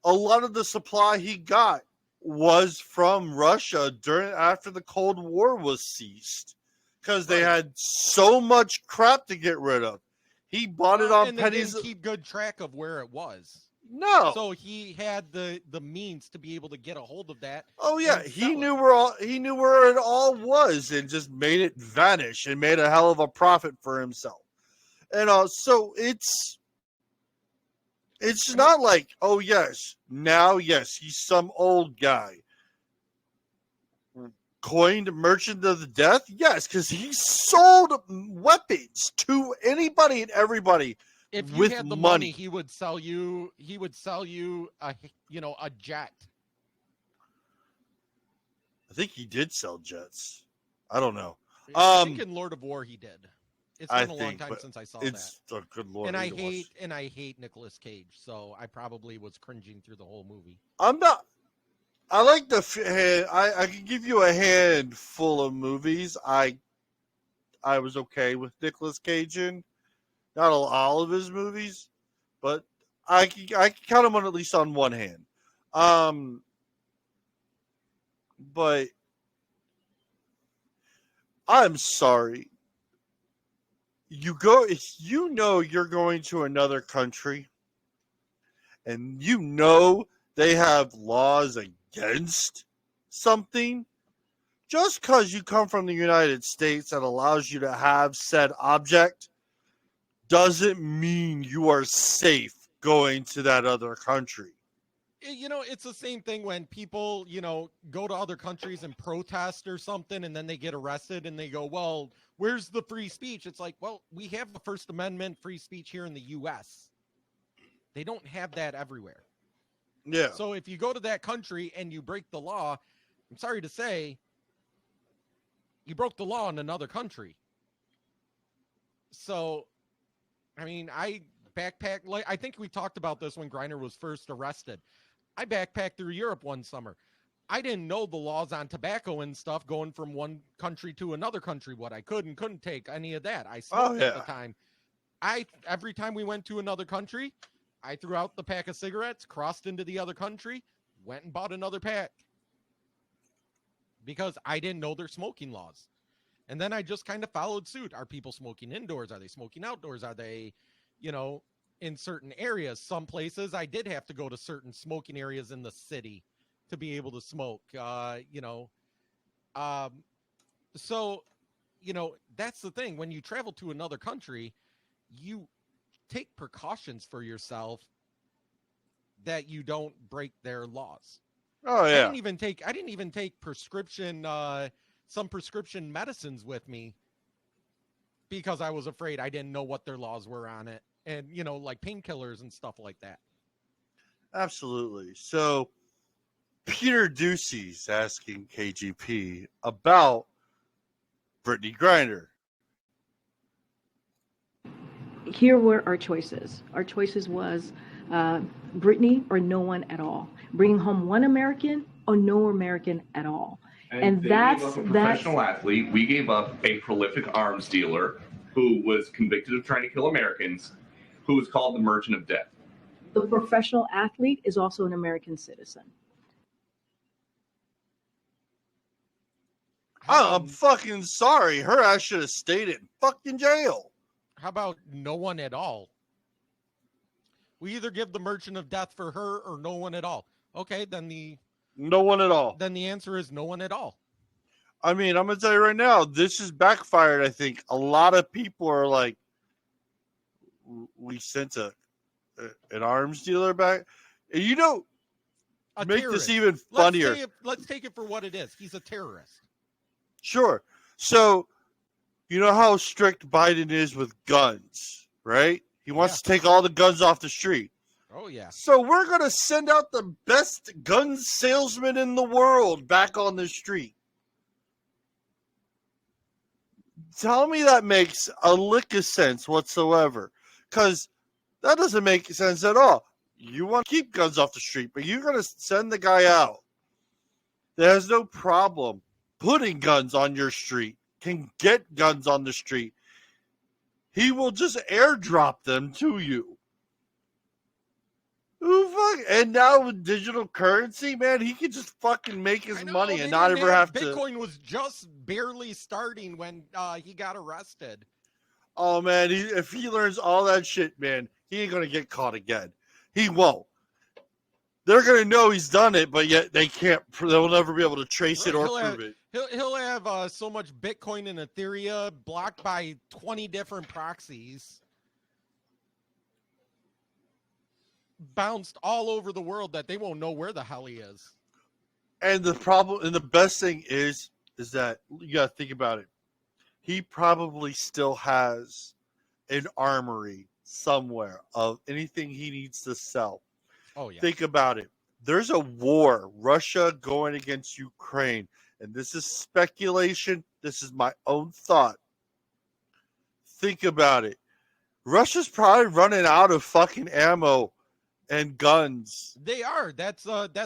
lot of the supply he got was from Russia after the Cold War was ceased, because they had so much crap to get rid of. He bought it on and pennies. They didn't keep good track of where it was. No. So he had the means to be able to get a hold of that. Oh yeah, he knew where it all was, and just made it vanish and made a hell of a profit for himself. And so it's not like, oh yes, now yes, he's some old guy. Coined Merchant of the Death? Yes, because he sold weapons to anybody and everybody. If you with had the money, he would sell you a jet. I think he did sell jets. I don't know. I think in Lord of War he did. It's been a long time since I saw that. It's a good Lord. And I hate Nicolas Cage, so I probably was cringing through the whole movie. I'm not. I like I can give you a handful of movies I was okay with Nicolas Cage in. Not all of his movies, but I can count them on at least on one hand. But I'm sorry. If you're going to another country and they have laws against something, just because you come from the United States that allows you to have said object doesn't mean you are safe going to that other country. It's the same thing when people, go to other countries and protest or something, and then they get arrested and they go, well, where's the free speech? It's like, well, we have the First Amendment free speech here in the U.S. They don't have that everywhere. Yeah. So if you go to that country and you break the law, I'm sorry to say, you broke the law in another country. So, I mean, backpack. Like I think we talked about this when Griner was first arrested. I backpacked through Europe one summer. I didn't know the laws on tobacco and stuff going from one country to another country, what I could and couldn't take, any of that. I smoked at the time. Every time we went to another country, I threw out the pack of cigarettes, crossed into the other country, went and bought another pack because I didn't know their smoking laws. And then I just kind of followed suit. Are people smoking indoors? Are they smoking outdoors? Are they, in certain areas? Some places I did have to go to certain smoking areas in the city to be able to smoke, So, that's the thing. When you travel to another country, you take precautions for yourself that you don't break their laws. Oh yeah. I didn't even take prescription, some prescription medicines with me because I was afraid. I didn't know what their laws were on it. And, like painkillers and stuff like that. Absolutely. So Peter Ducey's asking KGP about Brittany Griner. Here were our choices. Our choices was Brittany or no one at all. Bringing home one American or no American at all. And they that's gave up a professional athlete. We gave up a prolific arms dealer who was convicted of trying to kill Americans, who was called the Merchant of Death. the professional athlete is also an American citizen. Oh, I'm fucking sorry. Her ass should have stayed in fucking jail. How about no one at all? We either give the Merchant of Death for her or no one at all. Okay, then no one at all. Then the answer is no one at all. I mean, I'm gonna tell you right now, this is backfired. I think a lot of people are like, we sent an arms dealer back. And you know, make terrorist. this even funnier. Let's take it for what it is. He's a terrorist. Sure. So, you know how strict Biden is with guns, right? He wants to take all the guns off the street. Oh, yeah. So we're going to send out the best gun salesman in the world back on the street. Tell me that makes a lick of sense whatsoever. Because that doesn't make sense at all. You want to keep guns off the street, but you're going to send the guy out that has no problem putting guns on your street, can get guns on the street. He will just airdrop them to you. And now with digital currency, man, he can just fucking make his money and not ever have to. Bitcoin was just barely starting when he got arrested. Oh, man, if he learns all that shit, man, he ain't going to get caught again. He won't. They're going to know he's done it, but yet they'll never be able to trace it or prove it. He'll have so much Bitcoin and Ethereum blocked by 20 different proxies, bounced all over the world that they won't know where the hell he is. And the problem, and the best thing is that you got to think about it. He probably still has an armory somewhere of anything he needs to sell. Oh, yeah. Think about it. There's a war, Russia going against Ukraine. And this is speculation. This is my own thought. Think about it. Russia's probably running out of fucking ammo and guns. They are. That's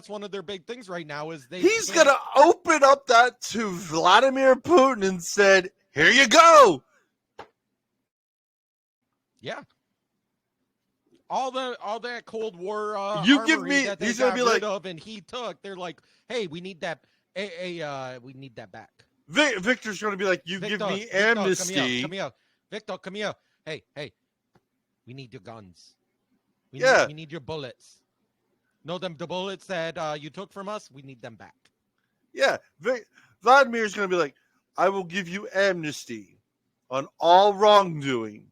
one of their big things right now. He's gonna open up that to Vladimir Putin and said, "Here you go." Yeah. All that Cold War. You give me. That He's gonna be like, and he took. They're like, hey, we need that. We need that back. Victor's going to be like, give me amnesty. Come here. Victor, come here. Hey, we need your guns. We need your bullets. No, the bullets that you took from us, we need them back. Yeah. Vladimir's going to be like, I will give you amnesty on all wrongdoing.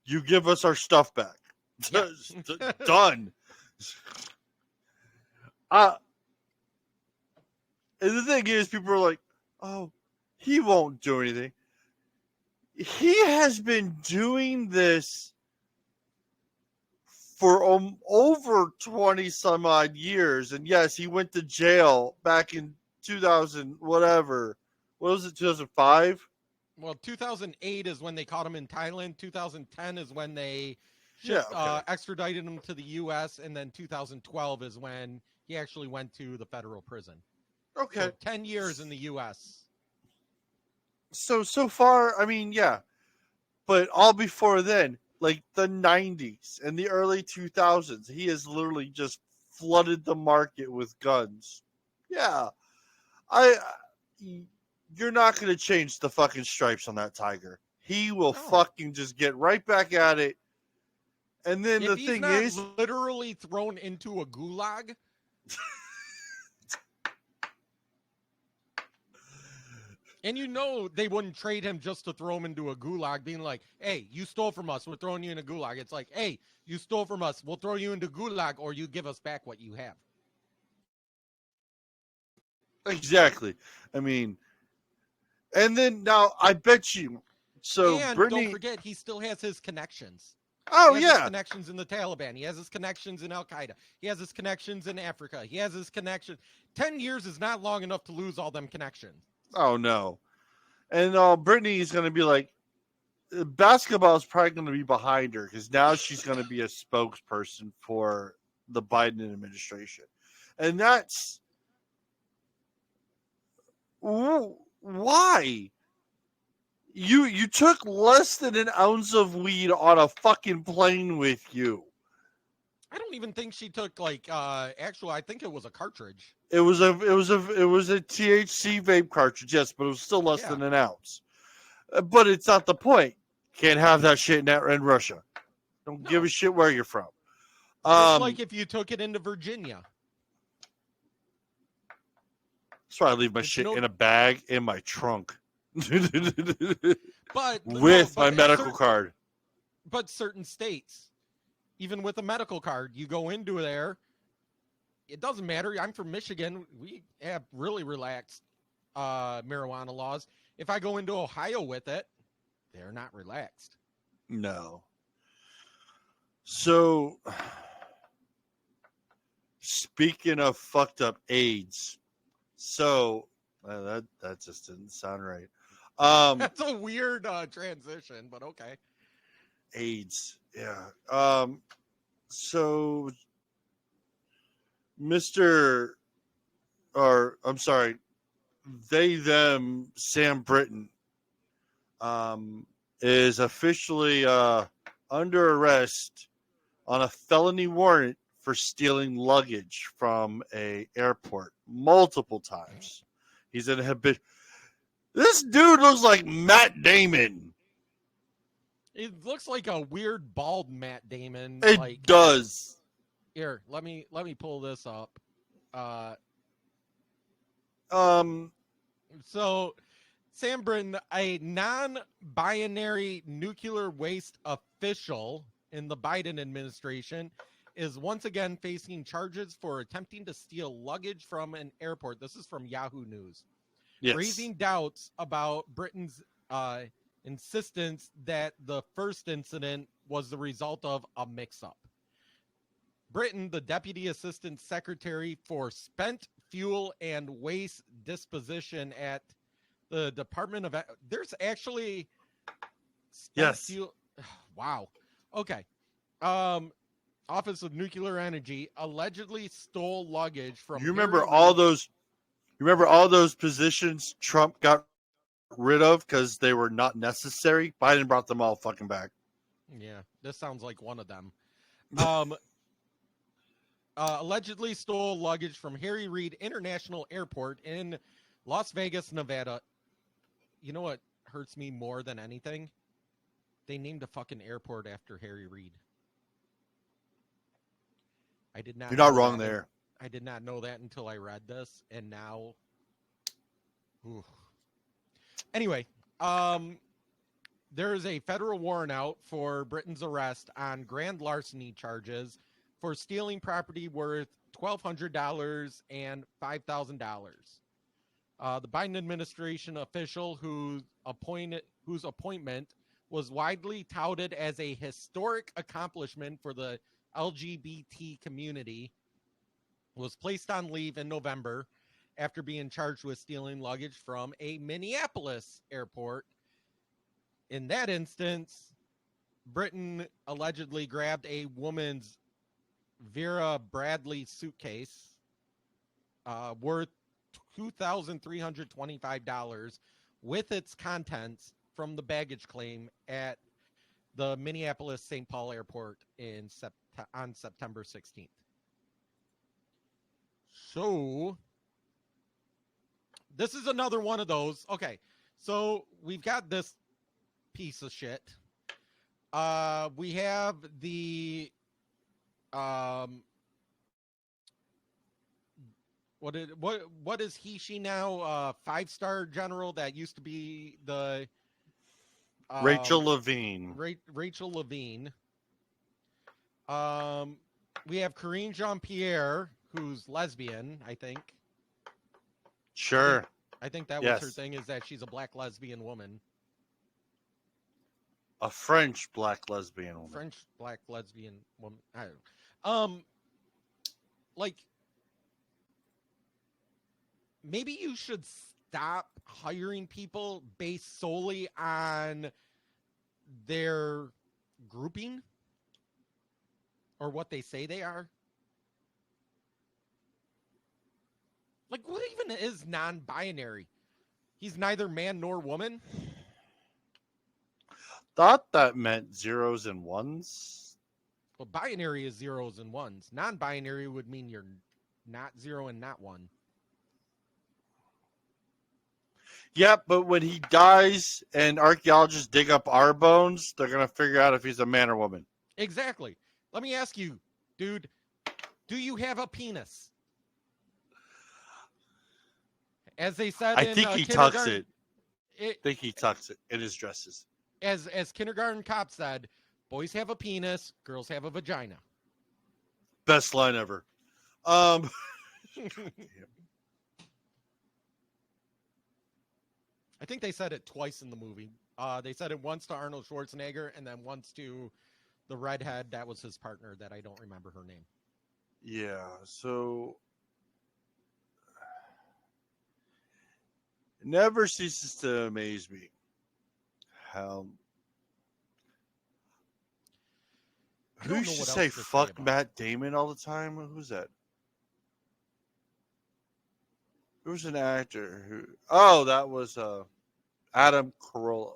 You give us our stuff back. Yeah. Done. And the thing is, people are like, oh, he won't do anything. He has been doing this for over 20 some odd years. And yes, he went to jail back in 2000, whatever. What was it, 2005? Well, 2008 is when they caught him in Thailand. 2010 is when they extradited him to the U.S. And then 2012 is when he actually went to the federal prison. Okay. So 10 years in the U.S. So far, I mean, yeah. But all before then, like the 90s and the early 2000s, he has literally just flooded the market with guns. Yeah. You're not going to change the fucking stripes on that tiger. He will fucking just get right back at it. And then if the he's thing not is, literally thrown into a gulag. And you know they wouldn't trade him just to throw him into a gulag, being like, hey, you stole from us, we're throwing you in a gulag. It's like, hey, you stole from us, we'll throw you into gulag, or you give us back what you have. exactly. I mean, and then now I bet you. So and Brittany, don't forget, he still has his connections. Oh, he has his yeah. connections in the Taliban. He has his connections in Al Qaeda. He has his connections in Africa. He has his connections. 10 years is not long enough to lose all them connections. Oh, no. And Brittany is going to be like, basketball is probably going to be behind her because now she's going to be a spokesperson for the Biden administration. And that's why you took less than an ounce of weed on a fucking plane with you. I don't even think she took I think it was a cartridge. It was a THC vape cartridge, yes, but it was still less than an ounce. But it's not the point. Can't have that shit in Russia. Don't give a shit where you're from. It's like if you took it into Virginia. That's why I leave my shit in a bag in my trunk. But with my medical card. But certain states, even with a medical card, you go into there. It doesn't matter. I'm from Michigan. We have really relaxed marijuana laws. If I go into Ohio with it, they're not relaxed. No. So, speaking of fucked up AIDS, so that just didn't sound right. That's a weird transition, but okay. AIDS, yeah. So, Sam Britton, is officially under arrest on a felony warrant for stealing luggage from a airport multiple times. He's in a habit. This dude looks like Matt Damon. It looks like a weird bald Matt Damon. It does. Here, let me pull this up. So Sam Britton, a non-binary nuclear waste official in the Biden administration, is once again facing charges for attempting to steal luggage from an airport. This is from Yahoo News. Yes. Raising doubts about Britain's insistence that the first incident was the result of a mix-up. Britton, the Deputy Assistant Secretary for Spent Fuel and Waste Disposition at the Department of... There's actually... Fuel, wow. Okay. Office of Nuclear Energy allegedly stole luggage from... You remember all those positions Trump got rid of because they were not necessary? Biden brought them all fucking back. Yeah, this sounds like one of them. Allegedly stole luggage from Harry Reid International Airport in Las Vegas, Nevada. You know what hurts me more than anything? They named a fucking airport after Harry Reid. I did not. You're not wrong there. I did not know that until I read this, and now. Ooh. Anyway, there is a federal warrant out for Britain's arrest on grand larceny charges for stealing property worth $1,200 and $5,000. The Biden administration official whose appointment was widely touted as a historic accomplishment for the LGBT community was placed on leave in November after being charged with stealing luggage from a Minneapolis airport in that instance, Britain allegedly grabbed a woman's Vera Bradley suitcase worth $2,325 with its contents from the baggage claim at the Minneapolis-St. Paul Airport on September 16th. So, this is another one of those. Okay, so we've got this piece of shit. We have the what is he, she now? 5-star general that used to be the Rachel Levine. Rachel Levine. We have Karine Jean-Pierre, who's lesbian, I think. Sure. I think that was her thing, is that she's a black lesbian woman. A French black lesbian woman. French black lesbian woman. I don't know. Like, maybe you should stop hiring people based solely on their grouping or what they say they are. Like, what even is non-binary? He's neither man nor woman. Thought that meant zeros and ones. Well, binary is zeros and ones. Non-binary would mean you're not zero and not one. Yep, but when he dies and archaeologists dig up our bones, they're going to figure out if he's a man or woman. Exactly. Let me ask you, dude, do you have a penis? As they said, I think he tucks it. I think he tucks it in his dresses. As kindergarten cop said, boys have a penis, girls have a vagina. Best line ever. I think they said it twice in the movie. They said it once to Arnold Schwarzenegger and then once to the redhead that was his partner that I don't remember her name. Yeah, so it never ceases to amaze me how who used to say fuck Matt Damon all the time? Who's that? There was an actor who that was Adam Carolla.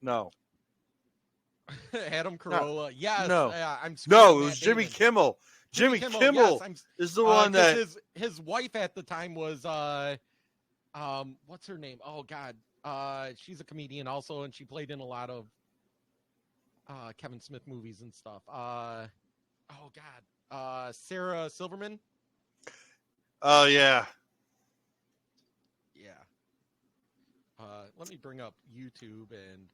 No. Adam Carolla. Yes. No. I'm no, it was Jimmy Kimmel. Jimmy Kimmel yes, is the one that his wife at the time was what's her name? Oh God. She's a comedian also, and she played in a lot of Kevin Smith movies and stuff. Sarah Silverman. Oh yeah. Yeah. Let me bring up YouTube, and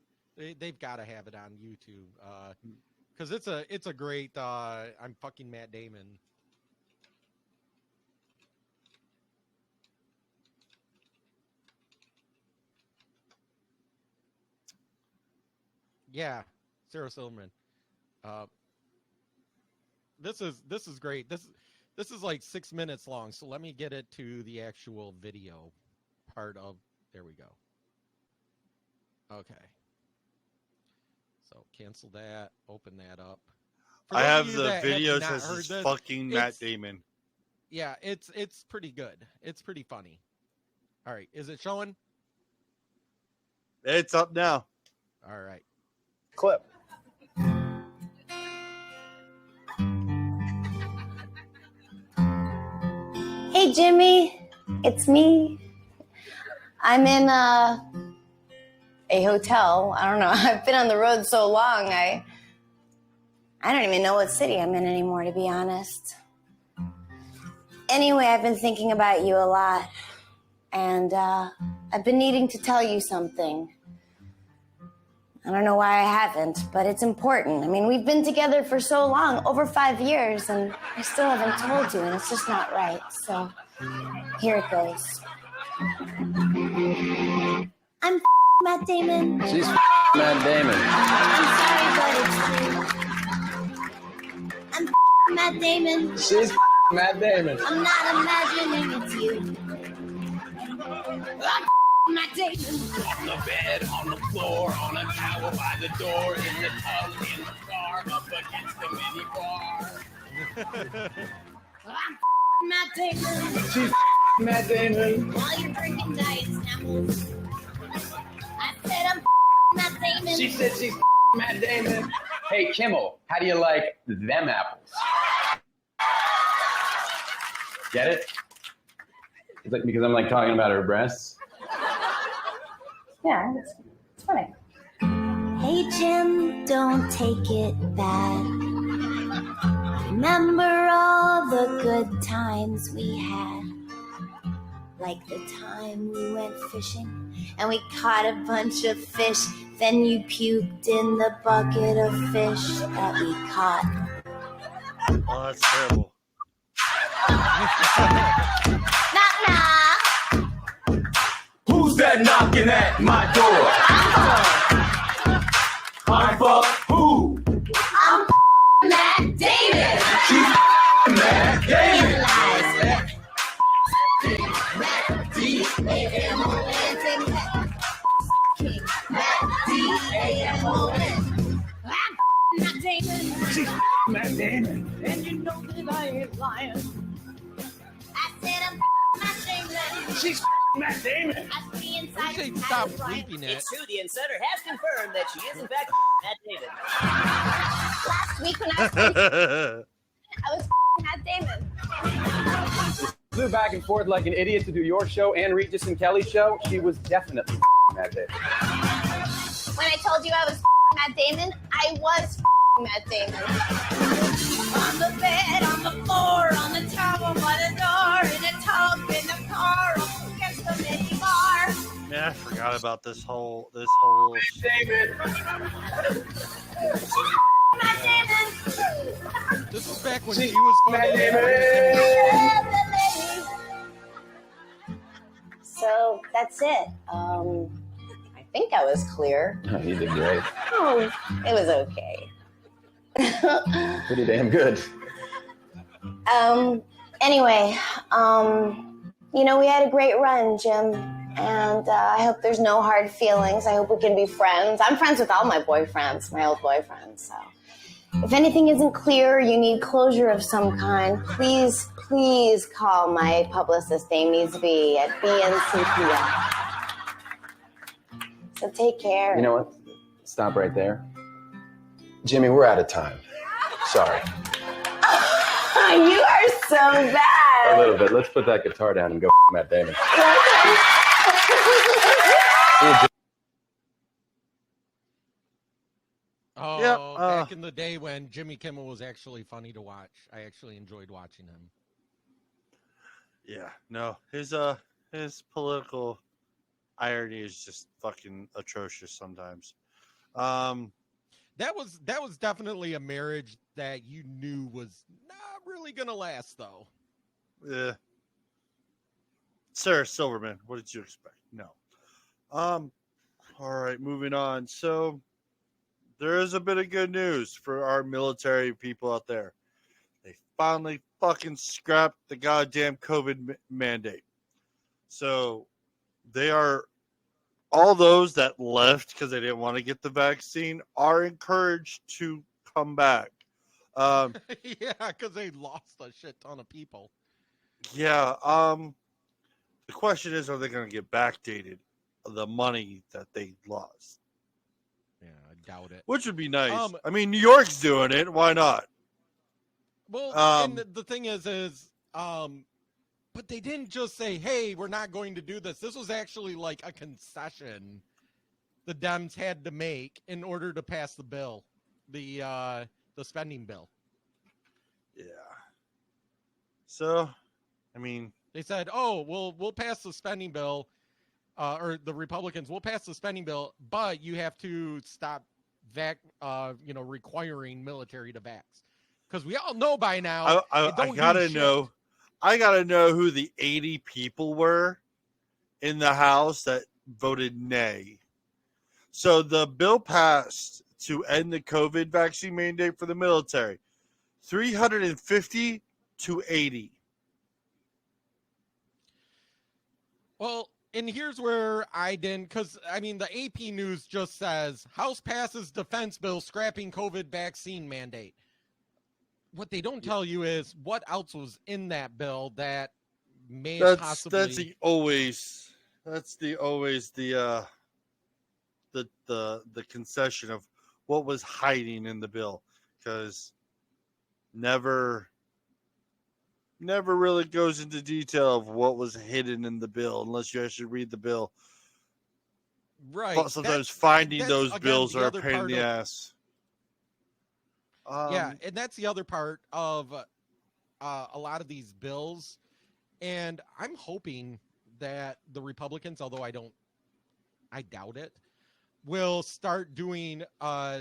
they've got to have it on YouTube because it's a great. I'm fucking Matt Damon. Yeah, Sarah Silverman. This is great. This is like 6 minutes long, so let me get it to the actual video part of. There we go. Okay. So cancel that. Open that up. I have the videos as fucking Matt Damon. Yeah, it's pretty good. It's pretty funny. All right, is it showing? It's up now. All right. Clip. Hey, Jimmy, it's me. I'm in a hotel. I don't know. I've been on the road so long. I don't even know what city I'm in anymore, to be honest. Anyway, I've been thinking about you a lot, and I've been needing to tell you something. I don't know why I haven't, but it's important. I mean, we've been together for so long, over 5 years, and I still haven't told you, and it's just not right. So here it goes. I'm Matt Damon. She's Matt Damon. I'm sorry, but it's true. I'm Matt Damon. She's Matt Damon. I'm not imagining it's you. I'm Matt Damon. On the bed, on the floor, on a towel by the door, in the tub, in the car, up against the mini bar. I'm Matt Damon. She's Matt Damon. While you're drinking Diet Snapples. I said I'm Matt Damon. She said she's Matt Damon. Hey, Kimmel, how do you like them apples? Get it? It's like because I'm like talking about her breasts. Yeah, it's funny. Hey, Jim, don't take it bad. Remember all the good times we had. Like the time we went fishing and we caught a bunch of fish. Then you puked in the bucket of fish that we caught. Oh, that's terrible. Knock, knock. Who's that knocking at my door? I'm who? I'm Matt Damon. She's Matt Damon. Realize Matt Damon. She's Matt Damon. And you know that I ain't lying. I said I'm Matt Damon. She's Matt Damon. I see inside They his stop house, right? bleeping it. It's true, the insider has confirmed that she is in fact Matt Damon. Last week when I was Matt Damon. Flew back and forth like an idiot to do your show and Regis and Kelly's show. She was definitely Matt Damon. When I told you I was Matt Damon, I was Matt Damon. On the bed, on the floor, on the towel by the door, in a tub, in the car, against the mini bar. Man, I forgot about this whole. Damon. Matt Damon. This was back when he was Matt funny. So that's it. I think I was clear. Oh, you did great. Oh, it was okay. Pretty damn good. Anyway, you know, we had a great run, Jim, and I hope there's no hard feelings. I hope we can be friends. I'm friends with all my boyfriends, my old boyfriends, so if anything isn't clear, you need closure of some kind, please call my publicist, Amy B, at BNCPL. So take care. You know what? Stop right there. Jimmy, we're out of time. Sorry. You are so bad. A little bit. Let's put that guitar down and go Matt Damon. Oh, Yep, back in the day when Jimmy Kimmel was actually funny to watch. I actually enjoyed watching him. Yeah, no, his political irony is just fucking atrocious sometimes. That was definitely a marriage that you knew was not really gonna last, though. Yeah. Sarah Silverman, what did you expect? No. All right, moving on. So there is a bit of good news for our military people out there. They finally fucking scrapped the goddamn COVID mandate. So they are, all those that left because they didn't want to get the vaccine are encouraged to come back. Yeah, because they lost a shit ton of people. Yeah. The question is, are they going to get backdated the money that they lost? Yeah, I doubt it. Which would be nice. I mean, New York's doing it. Why not? Well, and the thing is, but they didn't just say, "Hey, we're not going to do this." This was actually like a concession the Dems had to make in order to pass the bill, the spending bill. Yeah. So, I mean, they said, "Oh, we'll pass the spending bill, or the Republicans will pass the spending bill, but you have to stop requiring military to vax." Because we all know by now. I gotta know. I gotta know who the 80 people were in the House that voted nay. So the bill passed to end the COVID vaccine mandate for the military. 350 to 80. Well, And here's where I didn't, because I mean, the AP news just says House passes defense bill scrapping COVID vaccine mandate. What they don't tell you is what else was in that bill that may possibly. That's the always the concession of what was hiding in the bill, because never really goes into detail of what was hidden in the bill unless you actually read the bill. Right. But sometimes finding that's, those again, bills the are a other pain in part the of- ass. Yeah, and that's the other part of a lot of these bills. And I'm hoping that the Republicans, although I doubt it, will start doing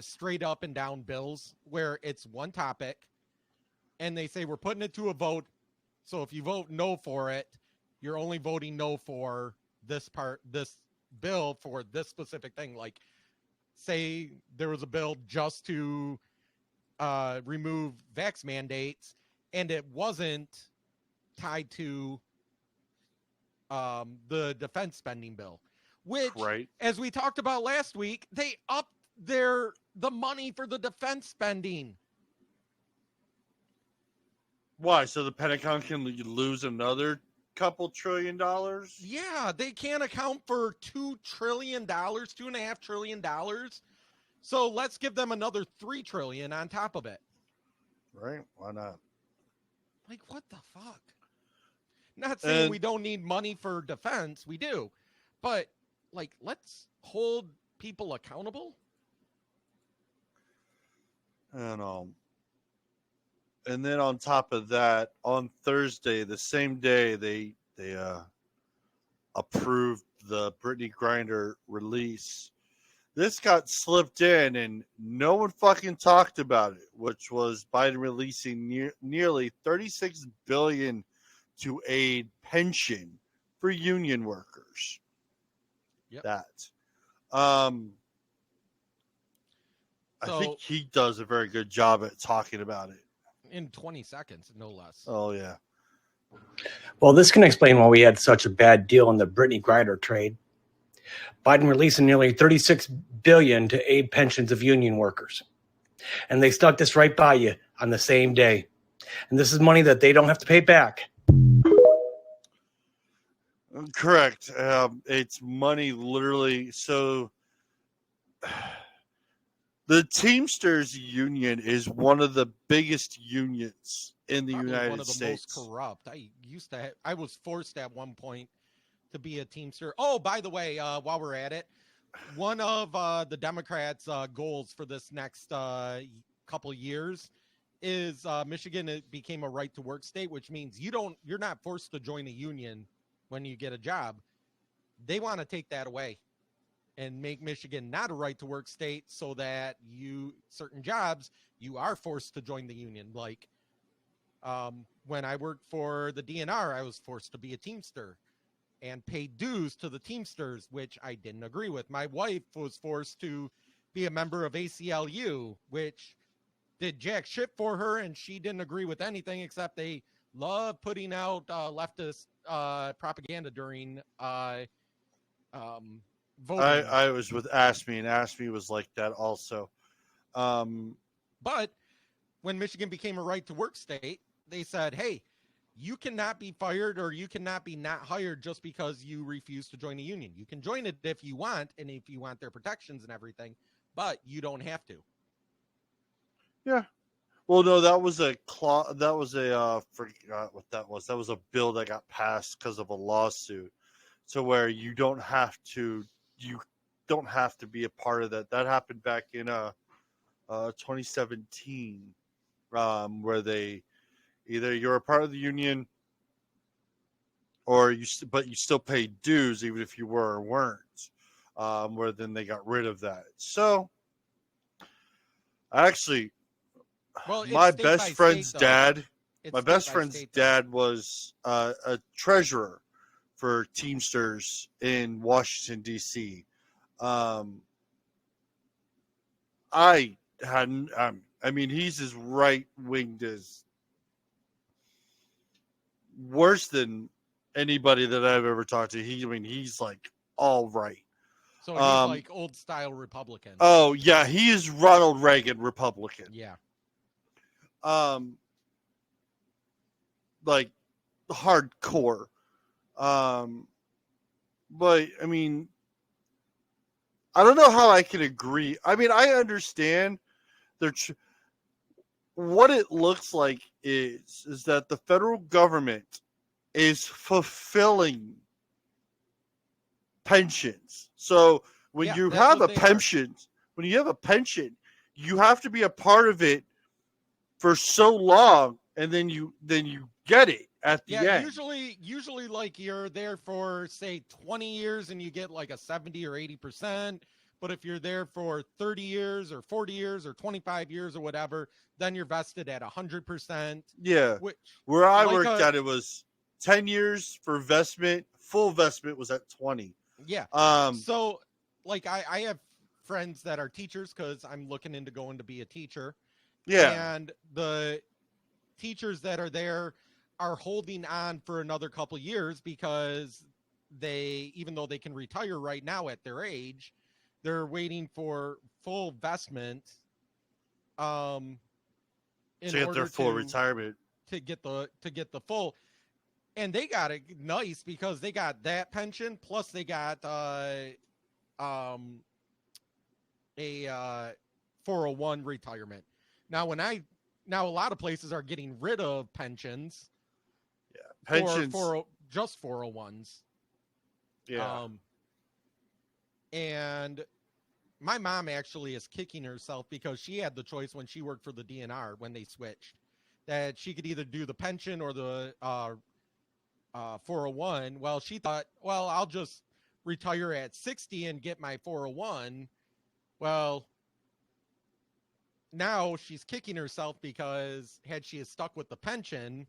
straight up and down bills where it's one topic and they say we're putting it to a vote. So if you vote no for it, you're only voting no for this bill for this specific thing. Like, say there was a bill just to remove vax mandates and it wasn't tied to the defense spending bill, which, Right. as we talked about last week, they upped the money for the defense spending. Why? So the Pentagon can lose another couple $1 trillion? Yeah, they can't account for $2 trillion, $2.5 trillion. So let's give them another $3 trillion on top of it. Right? Why not? Like, what the fuck? Not saying And- we don't need money for defense. We do. But, like, let's hold people accountable. I don't know. And then on top of that, on Thursday, the same day, they approved the Brittany Griner release. This got slipped in, and no one fucking talked about it, which was Biden releasing nearly $36 billion to aid pension for union workers. Yep. That. I So- think he does a very good job at talking about it. In 20 seconds, no less. Oh, yeah. Well, this can explain why we had such a bad deal in the Brittany Griner trade. Biden releasing nearly $36 billion to aid pensions of union workers. And they stuck this right by you on the same day. And this is money that they don't have to pay back. Correct. It's money literally. So the Teamsters Union is one of the biggest unions in the Probably United one of the States. most corrupt. I was forced at one point to be a Teamster. Oh, by the way, while we're at it, one of the Democrats' goals for this next couple years is Michigan. It became a right to work state, which means you're not forced to join a union when you get a job. They want to take that away and make Michigan not a right to work state, so that certain jobs you are forced to join the union. Like when I worked for the DNR, I was forced to be a Teamster and pay dues to the Teamsters, which I didn't agree with. My wife was forced to be a member of ACLU, which did jack shit for her, and she didn't agree with anything except they love putting out leftist propaganda during voting. I was with ASME, and ASME was like that also. But when Michigan became a right to work state, they said, hey, you cannot be fired or you cannot be not hired just because you refuse to join a union. You can join it if you want, and if you want their protections and everything, but you don't have to. Yeah. Well, no, that was a forgot what that was. That was a bill that got passed because of a lawsuit, to where you don't have to be a part of that. That happened back in 2017, where they either you're a part of the union or you still pay dues even if you were or weren't. Where then they got rid of that. So actually, Well, it's my state best by friend's state, though. dad. It's My state best by friend's state, though. dad was a treasurer for Teamsters in Washington, D.C. He's as right-winged as worse than anybody that I've ever talked to. He's like all right. So he's like old style Republican. Oh yeah, he is Ronald Reagan Republican. Yeah. Like hardcore. But I mean, I don't know how I can agree. I mean, I understand what it looks like is that the federal government is fulfilling pensions. So when you have a pension, you have to be a part of it for so long, and then you get it at the end. Usually like you're there for say 20 years and you get like a 70 or 80%. But if you're there for 30 years or 40 years or 25 years or whatever, then you're vested at 100%. Yeah. Where I worked at, it was 10 years for vestment. Full vestment was at 20. Yeah. So like I have friends that are teachers because I'm looking into going to be a teacher. Yeah. And the teachers that are there are holding on for another couple years because even though they can retire right now at their age, they're waiting for full vestment to get their full retirement. To get the full, and they got it nice because they got that pension plus they got a 401 retirement. Now a lot of places are getting rid of pensions. Yeah, pensions for just 401s. Yeah. And my mom actually is kicking herself because she had the choice when she worked for the DNR when they switched that she could either do the pension or the 401. Well, she thought, well, I'll just retire at 60 and get my 401. Well, now she's kicking herself because had she stuck with the pension,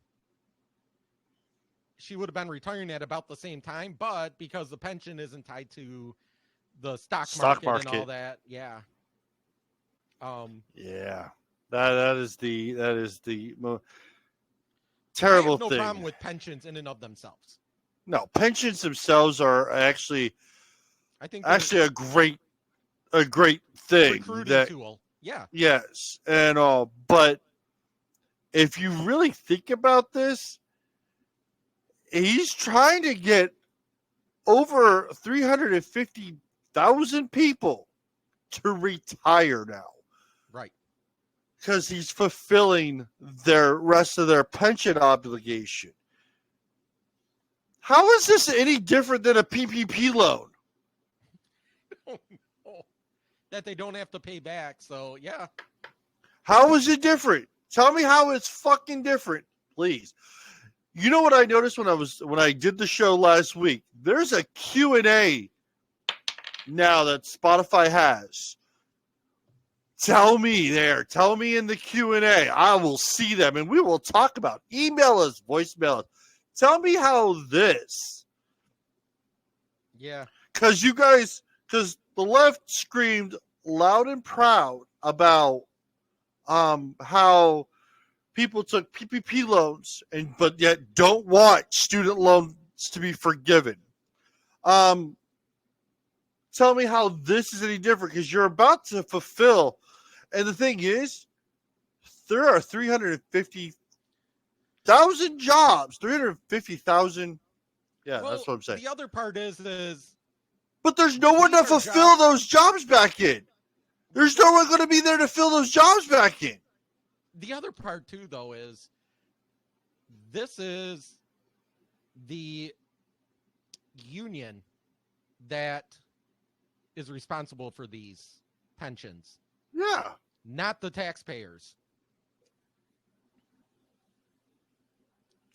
she would have been retiring at about the same time, but because the pension isn't tied to the stock market and all that, yeah. Yeah. That is the terrible thing. I have no problem with pensions in and of themselves. No, pensions themselves are actually a great thing. Recruiting tool. Yeah. Yes, and all, but if you really think about this, he's trying to get over 350,000 people to retire now. Right. Because he's fulfilling their rest of their pension obligation. How is this any different than a PPP loan? That they don't have to pay back, so yeah. How is it different? Tell me how it's fucking different, please. You know what I noticed when I did the show last week? There's a Q&A now that Spotify has. Tell me in the Q&A. I will see them and we will talk about. Email us, voicemail us. Tell me how this. Yeah. Because the left screamed loud and proud about how people took PPP loans but yet don't want student loans to be forgiven. Tell me how this is any different because you're about to fulfill. And the thing is, there are 350,000 jobs. 350,000. Yeah, well, that's what I'm saying. The other part is but there's no one to fulfill those jobs back in. There's no one going to be there to fill those jobs back in. The other part, too, though, is this is the union that is responsible for these pensions. Yeah. Not the taxpayers.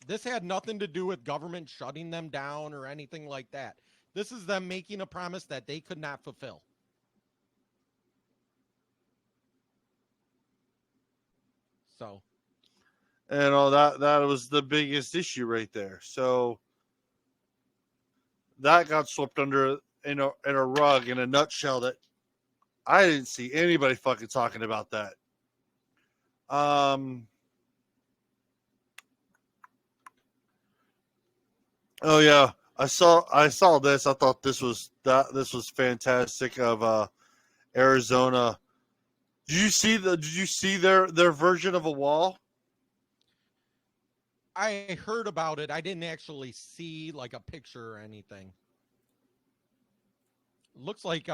This had nothing to do with government shutting them down or anything like that. This is them making a promise that they could not fulfill. So. And all that was the biggest issue right there. So that got swept under in a rug in a nutshell that I didn't see anybody fucking talking about that. Oh yeah, I saw this. I thought this was fantastic of Arizona. Did you see their version of a wall? I heard about it. I didn't actually see like a picture or anything. Looks like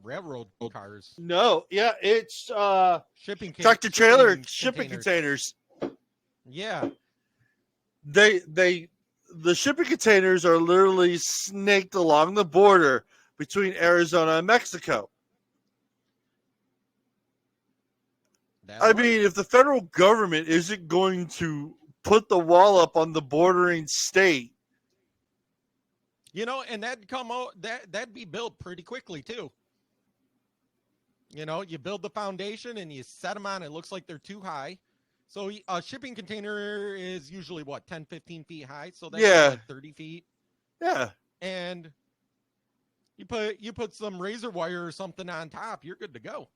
railroad cars. No, yeah, it's tractor trailer shipping containers. Yeah. The shipping containers are literally snaked along the border between Arizona and Mexico. I mean, if the federal government isn't going to put the wall up on the bordering state, you know, and that'd be built pretty quickly too. You know, you build the foundation and you set them on. It looks like they're too high. So a shipping container is usually what, 10, 15 feet high. So that's like 30 feet. Yeah. And you put some razor wire or something on top, you're good to go.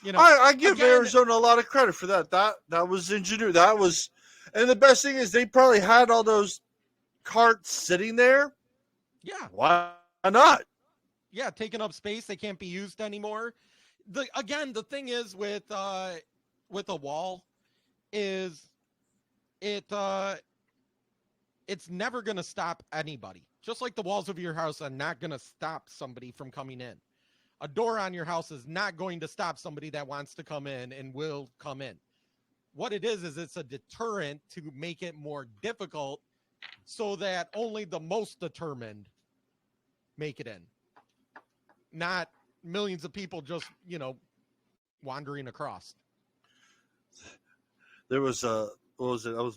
You know, I give Arizona a lot of credit for that. That was ingenuity. And the best thing is they probably had all those carts sitting there. Yeah. Why not? Yeah, taking up space. They can't be used anymore. The thing is with a wall is it's never going to stop anybody. Just like the walls of your house are not going to stop somebody from coming in. A door on your house is not going to stop somebody that wants to come in and will come in. What it is it's a deterrent to make it more difficult so that only the most determined make it in. Not millions of people just, you know, wandering across. There was what was it? I was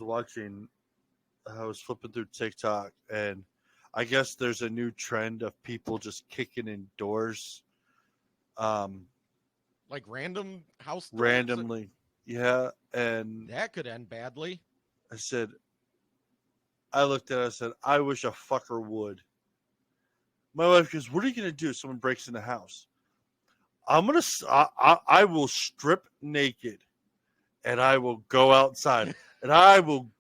flipping through TikTok, and I guess there's a new trend of people just kicking in doors. Like random house doors? Randomly. Yeah. And that could end badly. I looked at it, I said, I wish a fucker would. My wife goes, what are you going to do if someone breaks in the house? I will strip naked and I will go outside and I will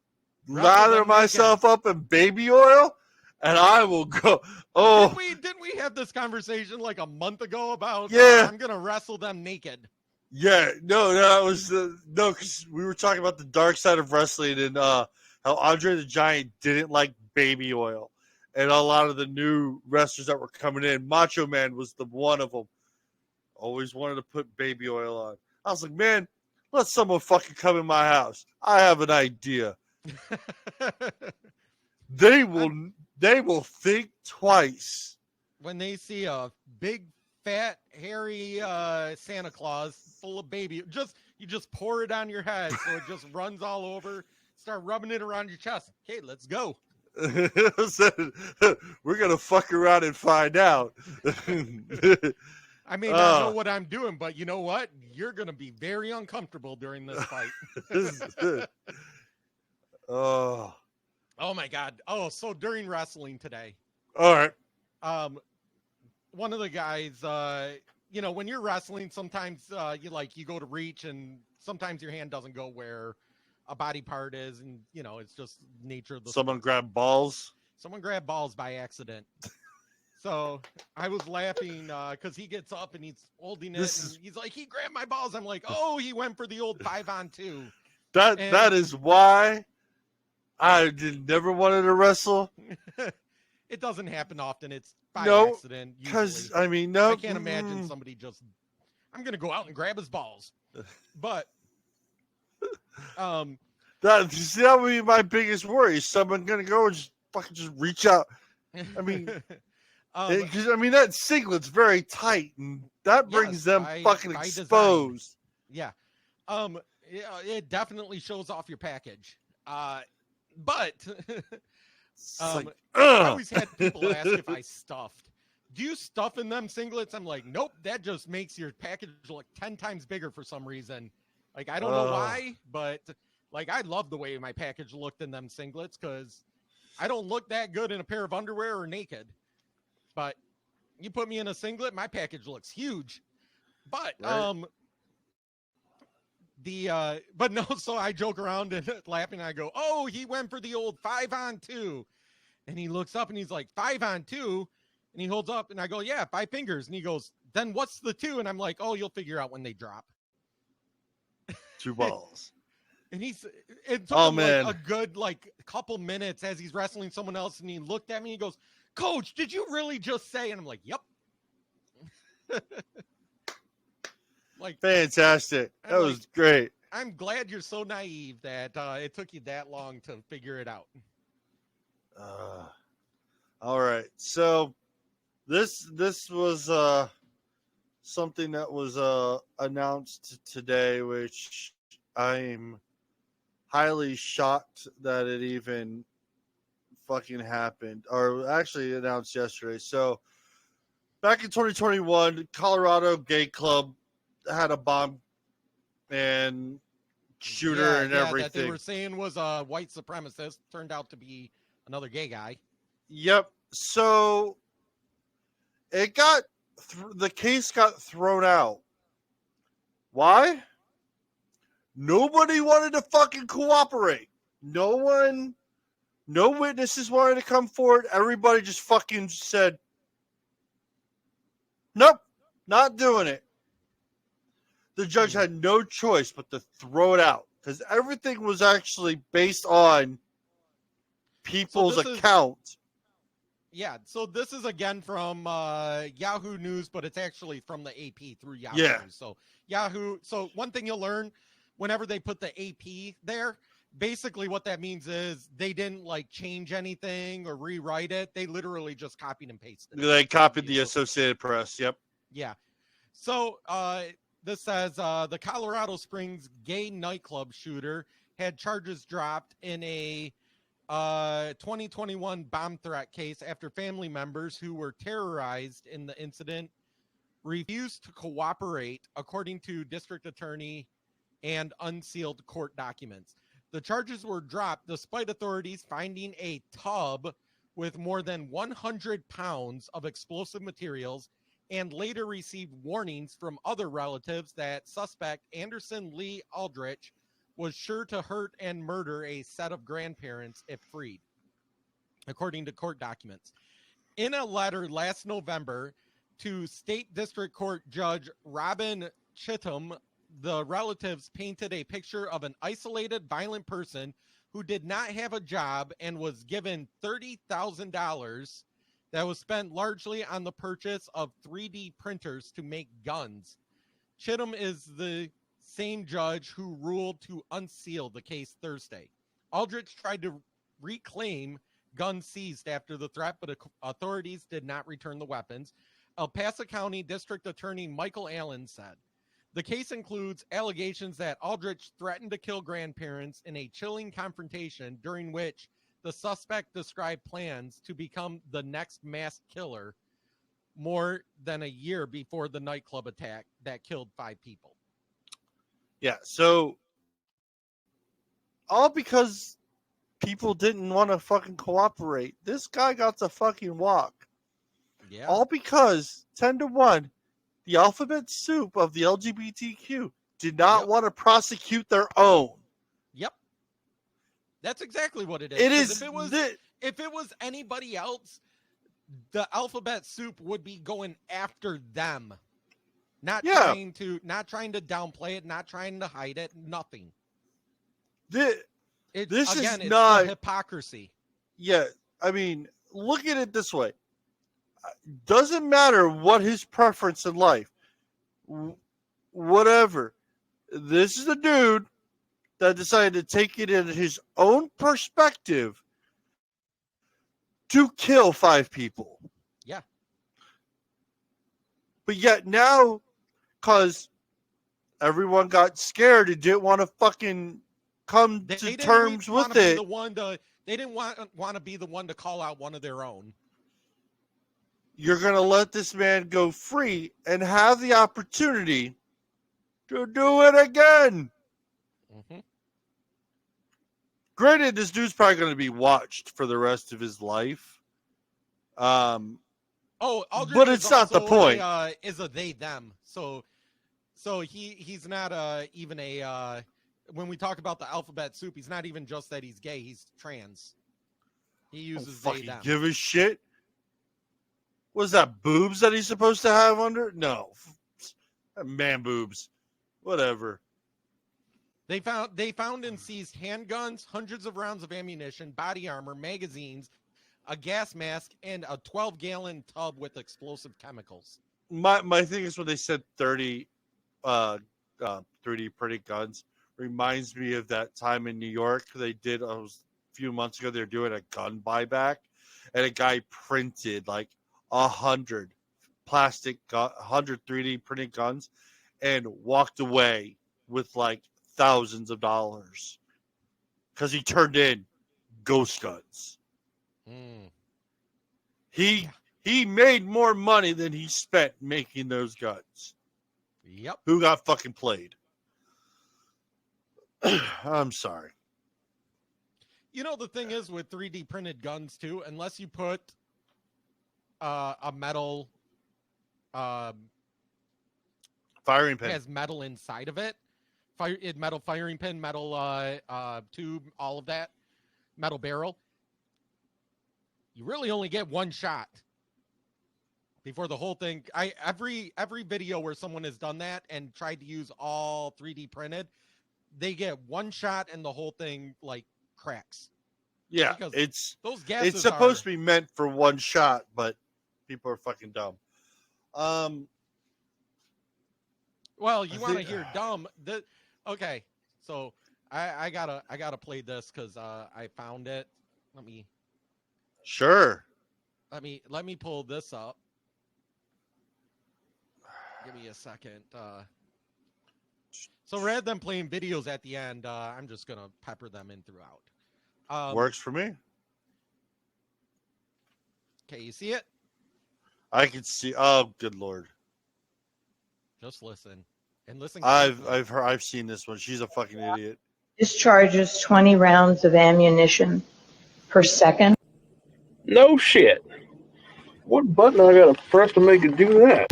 lather myself up in baby oil and I will go. Oh, didn't we have this conversation like a month ago about I'm going to wrestle them naked? Yeah, no, that was because we were talking about the dark side of wrestling and how Andre the Giant didn't like baby oil. And a lot of the new wrestlers that were coming in, Macho Man was the one of them. Always wanted to put baby oil on. I was like, man, let someone fucking come in my house. I have an idea. They will think twice when they see a big, fat, hairy Santa Claus full of baby. You just pour it on your head so it just runs all over. Start rubbing it around your chest. Okay, let's go. We're gonna fuck around and find out. I may not know what I'm doing, but you know what? You're gonna be very uncomfortable during this fight. Oh my God. Oh, so during wrestling today. All right. One of the guys, you know, when you're wrestling, sometimes you go to reach and sometimes your hand doesn't go where a body part is, and you know, it's just nature of the Someone grabbed balls by accident. So I was laughing because he gets up and he's holding it and he's like, he grabbed my balls. I'm like, oh, he went for the old 5-on-2. That is why I never wanted to wrestle. It doesn't happen often. It's by accident. Because I mean, no, I can't imagine somebody just, I'm going to go out and grab his balls. But that would be my biggest worry. Is someone going to go and just fucking just reach out? I mean, because I mean that singlet's very tight, and that brings them fucking exposed. Design. Yeah, it definitely shows off your package. But I always had people ask if I stuffed. Do you stuff in them singlets? I'm like, nope. That just makes your package look 10 times bigger for some reason. Like, I don't know why, but like, I love the way my package looked in them singlets because I don't look that good in a pair of underwear or naked. But you put me in a singlet, my package looks huge. But But no, so I joke around and laughing. And I go, oh, he went for the old 5-on-2. And he looks up and he's like, 5-on-2? And he holds up and I go, yeah, 5 fingers. And he goes, then what's the 2? And I'm like, oh, you'll figure out when they drop. 2 balls. And it took him like a good couple minutes as he's wrestling someone else. And he looked at me and he goes, Coach, did you really just say? And I'm like, yep. Fantastic. That was great. I'm glad you're so naive that it took you that long to figure it out. All right. So this was something that was announced today, which I'm highly shocked that it even fucking happened, or actually announced yesterday. So back in 2021, Colorado gay club had a bomb and shooter and everything that they were saying was a white supremacist turned out to be another gay guy. Yep. So it got the case got thrown out. Why? Nobody wanted to fucking cooperate. No witnesses wanted to come forward. Everybody just fucking said, nope, not doing it. The judge had no choice but to throw it out because everything was actually based on people's account. So this is again from Yahoo News, but it's actually from the AP through Yahoo News. So Yahoo. So one thing you'll learn whenever they put the AP there, basically what that means is they didn't change anything or rewrite it. They literally just copied and pasted it. They copied the Associated Press. Yep. Yeah. So this says the Colorado Springs gay nightclub shooter had charges dropped in a 2021 bomb threat case after family members who were terrorized in the incident refused to cooperate, according to district attorney and unsealed court documents. The charges were dropped despite authorities finding a tub with more than 100 pounds of explosive materials and later received warnings from other relatives that suspect Anderson Lee Aldrich was sure to hurt and murder a set of grandparents if freed, according to court documents. In a letter last November to State District Court Judge Robin Chittum, the relatives painted a picture of an isolated, violent person who did not have a job and was given $30,000 that was spent largely on the purchase of 3D printers to make guns. Chittum is the same judge who ruled to unseal the case Thursday. Aldrich tried to reclaim guns seized after the threat, but authorities did not return the weapons. El Paso County District Attorney Michael Allen said, the case includes allegations that Aldrich threatened to kill grandparents in a chilling confrontation during which the suspect described plans to become the next mass killer more than a year before the nightclub attack that killed 5 people. Yeah, so all because people didn't want to fucking cooperate. This guy got to fucking walk. Yeah. All because 10-1, the alphabet soup of the LGBTQ did not want to prosecute their own. Yep. That's exactly what it is. It is. If it was anybody else, the alphabet soup would be going after them. Not trying to downplay it, not trying to hide it, nothing. This it's not hypocrisy. Yeah, I mean, look at it this way. Doesn't matter what his preference in life, whatever. This is a dude that decided to take it in his own perspective to kill 5 people. Yeah. But yet now, because everyone got scared and didn't want to fucking come to terms with it. They didn't want to be the one to call out one of their own. You're going to let this man go free and have the opportunity to do it again. Mm-hmm. Granted, this dude's probably going to be watched for the rest of his life. Aldrich but it's not the point. Is a they them. So So he's not even a when we talk about the alphabet soup, he's not even just that he's gay, he's trans. He uses they, fucking them. give a shit. Was that boobs that he's supposed to have under? No. Man boobs. Whatever. They found and seized handguns, hundreds of rounds of ammunition, body armor, magazines, a gas mask, and a 12-gallon tub with explosive chemicals. My thing is when they said 30 3D printed guns reminds me of that time in New York. They did a few months ago. They're doing a gun buyback, and a guy printed like 100 100 3D printed guns, and walked away with like thousands of dollars because he turned in ghost guns. He made more money than he spent making those guns. Yep. Who got fucking played? I'm sorry. You know, the thing is with 3D printed guns too, unless you put a metal firing pin has metal inside of it, metal firing pin, metal tube, all of that, metal barrel, you really only get one shot before the whole thing. Every video where someone has done that and tried to use all 3D printed, they get one shot and the whole thing like cracks. Yeah, because those gases it's supposed to be meant for one shot, but people are fucking dumb. Well, you want to hear dumb? Okay, so I gotta play this because I found it. Let me pull this up. Give me a second. So rather than playing videos at the end, I'm just gonna pepper them in throughout. Works for me. Okay, you see it? I can see. Oh, good Lord! Just listen and listen. I've seen this one. She's a fucking idiot. Discharges 20 rounds of ammunition per second. No shit. What button I gotta press to make it do that?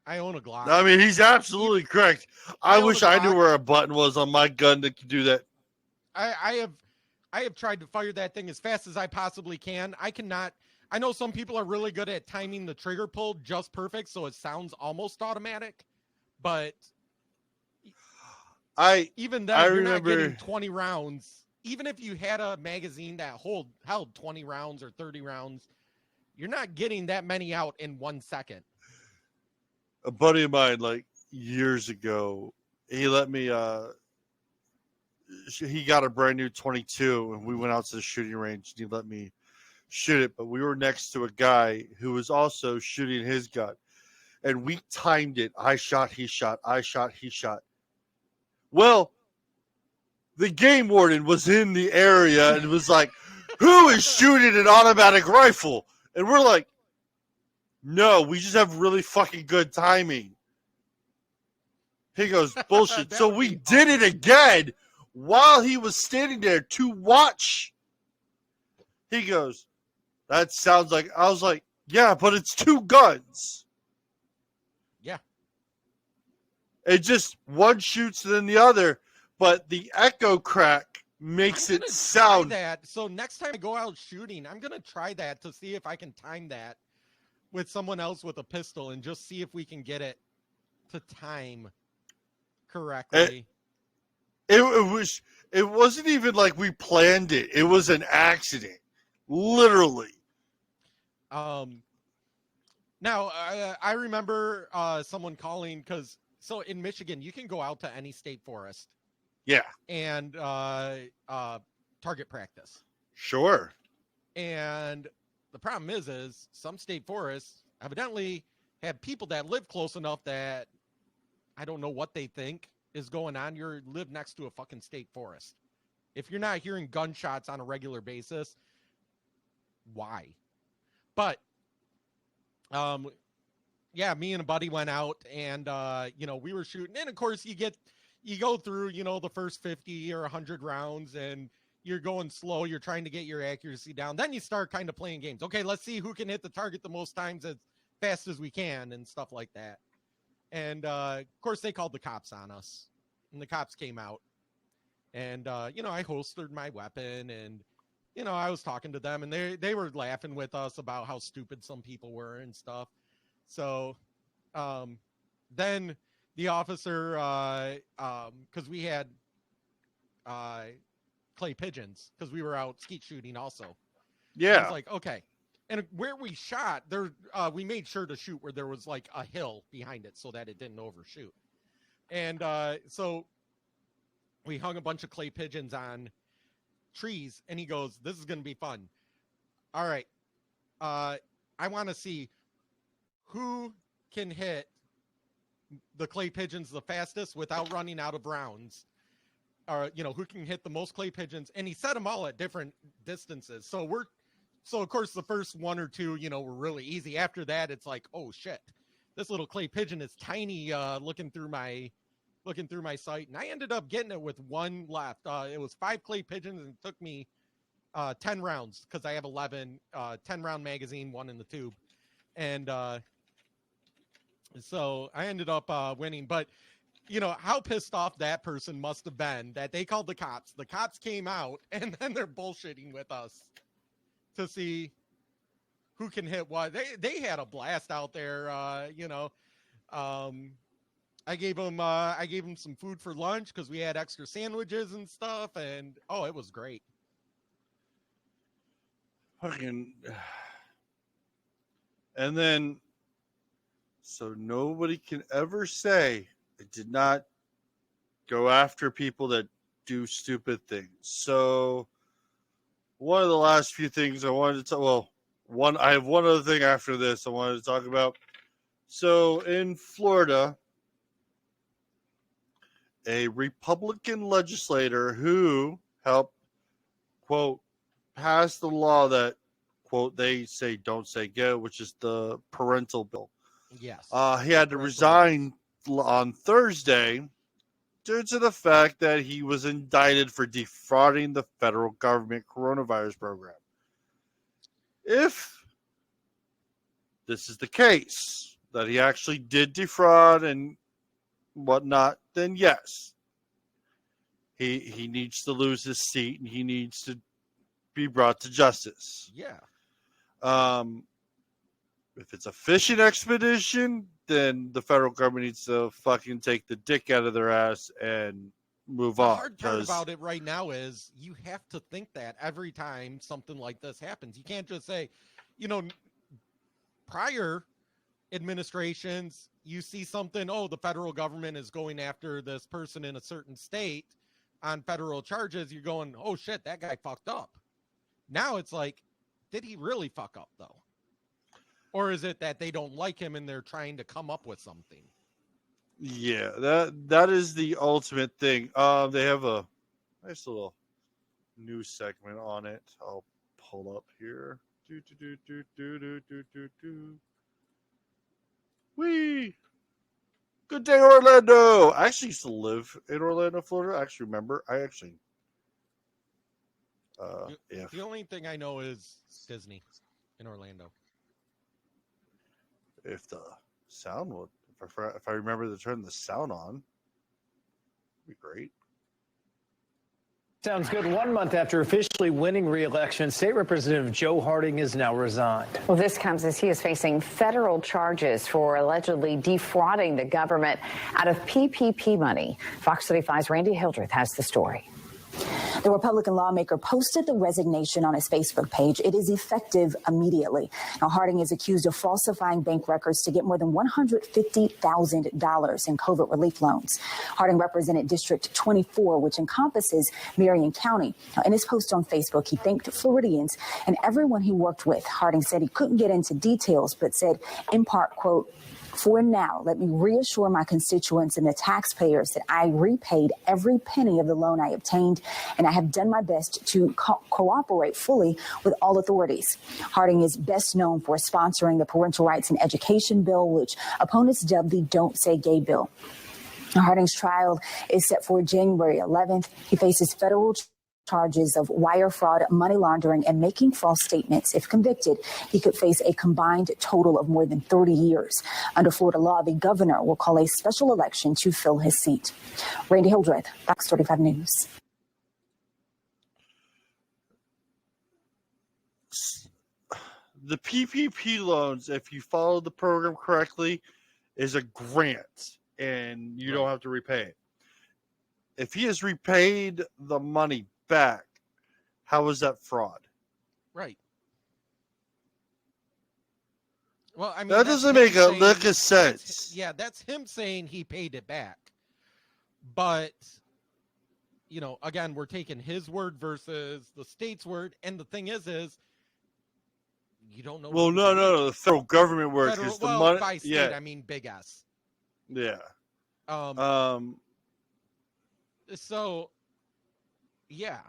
I own a Glock. I mean, he's absolutely correct. I wish I knew where a button was on my gun that could do that. I have tried to fire that thing as fast as I possibly can. I cannot. I know some people are really good at timing the trigger pull just perfect, so it sounds almost automatic. But even then, you're not getting 20 rounds. Even if you had a magazine that held 20 rounds or 30 rounds, you're not getting that many out in 1 second. A buddy of mine, like years ago, he let me. He got a brand new 22, and we went out to the shooting range, and he let me shoot it. But we were next to a guy who was also shooting his gun, and we timed it. I shot, he shot. I shot, he shot. Well, the game warden was in the area and was like, "Who is shooting an automatic rifle?" And we're like, "No, we just have really fucking good timing." He goes, "Bullshit." So we did it again while he was standing there to watch. He goes, "That sounds like," I was like, "Yeah, but it's two guns." Yeah. It just one shoots than the other, but the echo crack makes it sound. That. So next time I go out shooting, I'm going to try that to see if I can time that with someone else with a pistol and just see if we can get it to time correctly. It wasn't even like we planned it. It was an accident. Literally. Now, I remember someone calling because so in Michigan, you can go out to any state forest. Yeah. And target practice. Sure. And the problem is some state forests evidently have people that live close enough that I don't know what they think is going on. You live next to a fucking state forest. If you're not hearing gunshots on a regular basis, why? But, yeah, me and a buddy went out and, we were shooting. And of course you go through, the first 50 or 100 rounds and you're going slow. You're trying to get your accuracy down. Then you start kind of playing games. Okay, let's see who can hit the target the most times as fast as we can and stuff like that. And of course, they called the cops on us, and the cops came out. And I holstered my weapon, and I was talking to them, and they were laughing with us about how stupid some people were and stuff. So then the officer, because we had clay pigeons, because we were out skeet shooting also. Yeah. I was like, okay. And where we shot, there, we made sure to shoot where there was like a hill behind it so that it didn't overshoot. And so we hung a bunch of clay pigeons on trees, and he goes, "This is going to be fun. All right. I want to see who can hit the clay pigeons the fastest without running out of rounds. Or, who can hit the most clay pigeons." And he set them all at different distances. So of course the first one or two, were really easy. After that, it's like, oh shit, this little clay pigeon is tiny, looking through my sight. And I ended up getting it with one left. It was 5 clay pigeons, and it took me 10 rounds, because I have 11, 10 round magazine, one in the tube. And so I ended up winning. But how pissed off that person must have been that they called the cops. The cops came out, and then they're bullshitting with us to see who can hit what. They had a blast out there. I gave them some food for lunch, because we had extra sandwiches and stuff, and it was great. Fucking. And then, so nobody can ever say it did not go after people that do stupid things. So one of the last few things I wanted to I have one other thing after this I wanted to talk about. So in Florida, a Republican legislator who helped, quote, pass the law that, quote, they say don't say go, which is the parental bill. Yes. He had to resign on Thursday due to the fact that he was indicted for defrauding the federal government coronavirus program. If this is the case, that he actually did defraud and whatnot, then yes, he needs to lose his seat, and he needs to be brought to justice. Yeah. If it's a fishing expedition, then the federal government needs to fucking take the dick out of their ass and move on. The hard part about it right now is you have to think that every time something like this happens. You can't just say, prior administrations, you see something, the federal government is going after this person in a certain state on federal charges. You're going, oh shit, that guy fucked up. Now it's like, did he really fuck up though? Or is it that they don't like him and they're trying to come up with something? Yeah, that is the ultimate thing. They have a nice little news segment on it. I'll pull up here. Whee! Good day, Orlando. I actually used to live in Orlando, Florida. I actually remember. The only thing I know is Disney in Orlando. If the sound would, if I remember to turn the sound on, it'd be great. Sounds good. 1 month after officially winning re-election, State Representative Joe Harding is now resigned. Well, this comes as he is facing federal charges for allegedly defrauding the government out of PPP money. Fox 35's Randy Hildreth has the story. The Republican lawmaker posted the resignation on his Facebook page. It is effective immediately. Now, Harding is accused of falsifying bank records to get more than $150,000 in COVID relief loans. Harding represented District 24, which encompasses Marion County. Now, in his post on Facebook, he thanked Floridians and everyone he worked with. Harding said he couldn't get into details, but said in part, quote, "For now, let me reassure my constituents and the taxpayers that I repaid every penny of the loan I obtained, and I have done my best to cooperate fully with all authorities." Harding is best known for sponsoring the Parental Rights and Education bill, which opponents dubbed the Don't Say Gay bill. Harding's trial is set for January 11th. He faces federal charges of wire fraud, money laundering, and making false statements. If convicted, he could face a combined total of more than 30 years. Under Florida law, the governor will call a special election to fill his seat. Randy Hildreth, Fox 35 News. The PPP loans, if you follow the program correctly, is a grant, and you don't have to repay it. If he has repaid the money back, how is that fraud? Right. Well, I mean, that doesn't make a lick of sense. That's him saying he paid it back. But, you know, again, we're taking his word versus the state's word. And the thing is you don't know. Well, no, the federal government works because the money. By state, I mean big S. Yeah. So, yeah.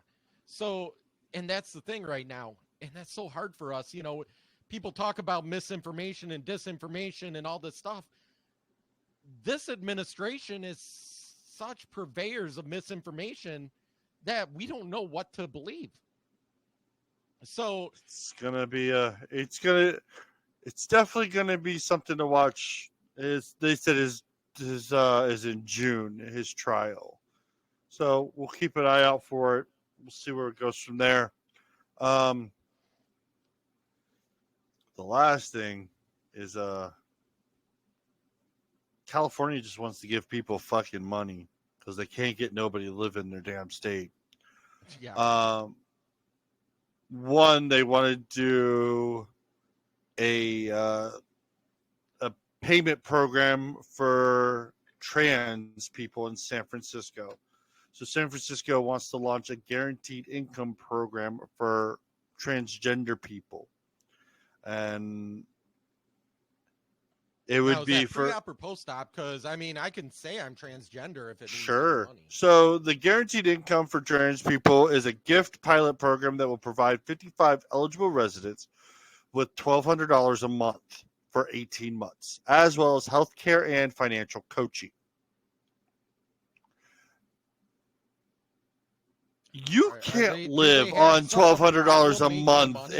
So, and that's the thing right now. And that's so hard for us. You know, people talk about misinformation and disinformation and all this stuff. This administration is such purveyors of misinformation that we don't know what to believe. So it's gonna be it's definitely gonna be something to watch. They said is in June, his trial. So we'll keep an eye out for it. We'll see where it goes from there. The last thing is California just wants to give people fucking money because they can't get nobody to live in their damn state. Yeah. One, they want to do a payment program for trans people in San Francisco. So San Francisco wants to launch a guaranteed income program for transgender people. And it would be for pre-op or post-op, because I mean I can say I'm transgender if it needs money. So the guaranteed income for trans people is a gift pilot program that will provide 55 eligible residents with $1,200 a month for 18 months, as well as health care and financial coaching. You can't live on $1,200 a month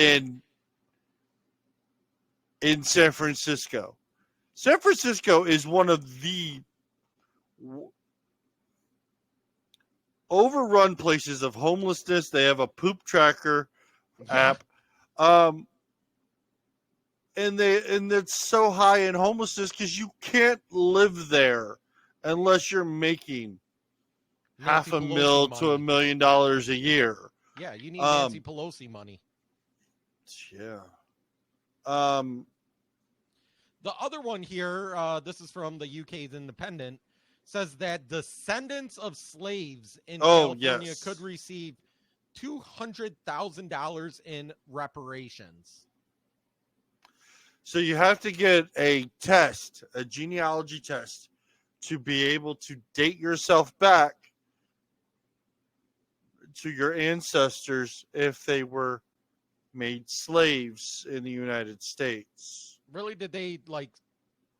in San Francisco. San Francisco is one of the overrun places of homelessness. They have a poop tracker app. And it's so high in homelessness because you can't live there unless you're making $500,000 to $1 million a year. Yeah, you need Nancy Pelosi money. Yeah. The other one here, this is from the UK's Independent, says that descendants of slaves in California could receive $200,000 in reparations. So you have to get a test, a genealogy test, to be able to date yourself back to your ancestors if they were made slaves in the United States. Really? Did they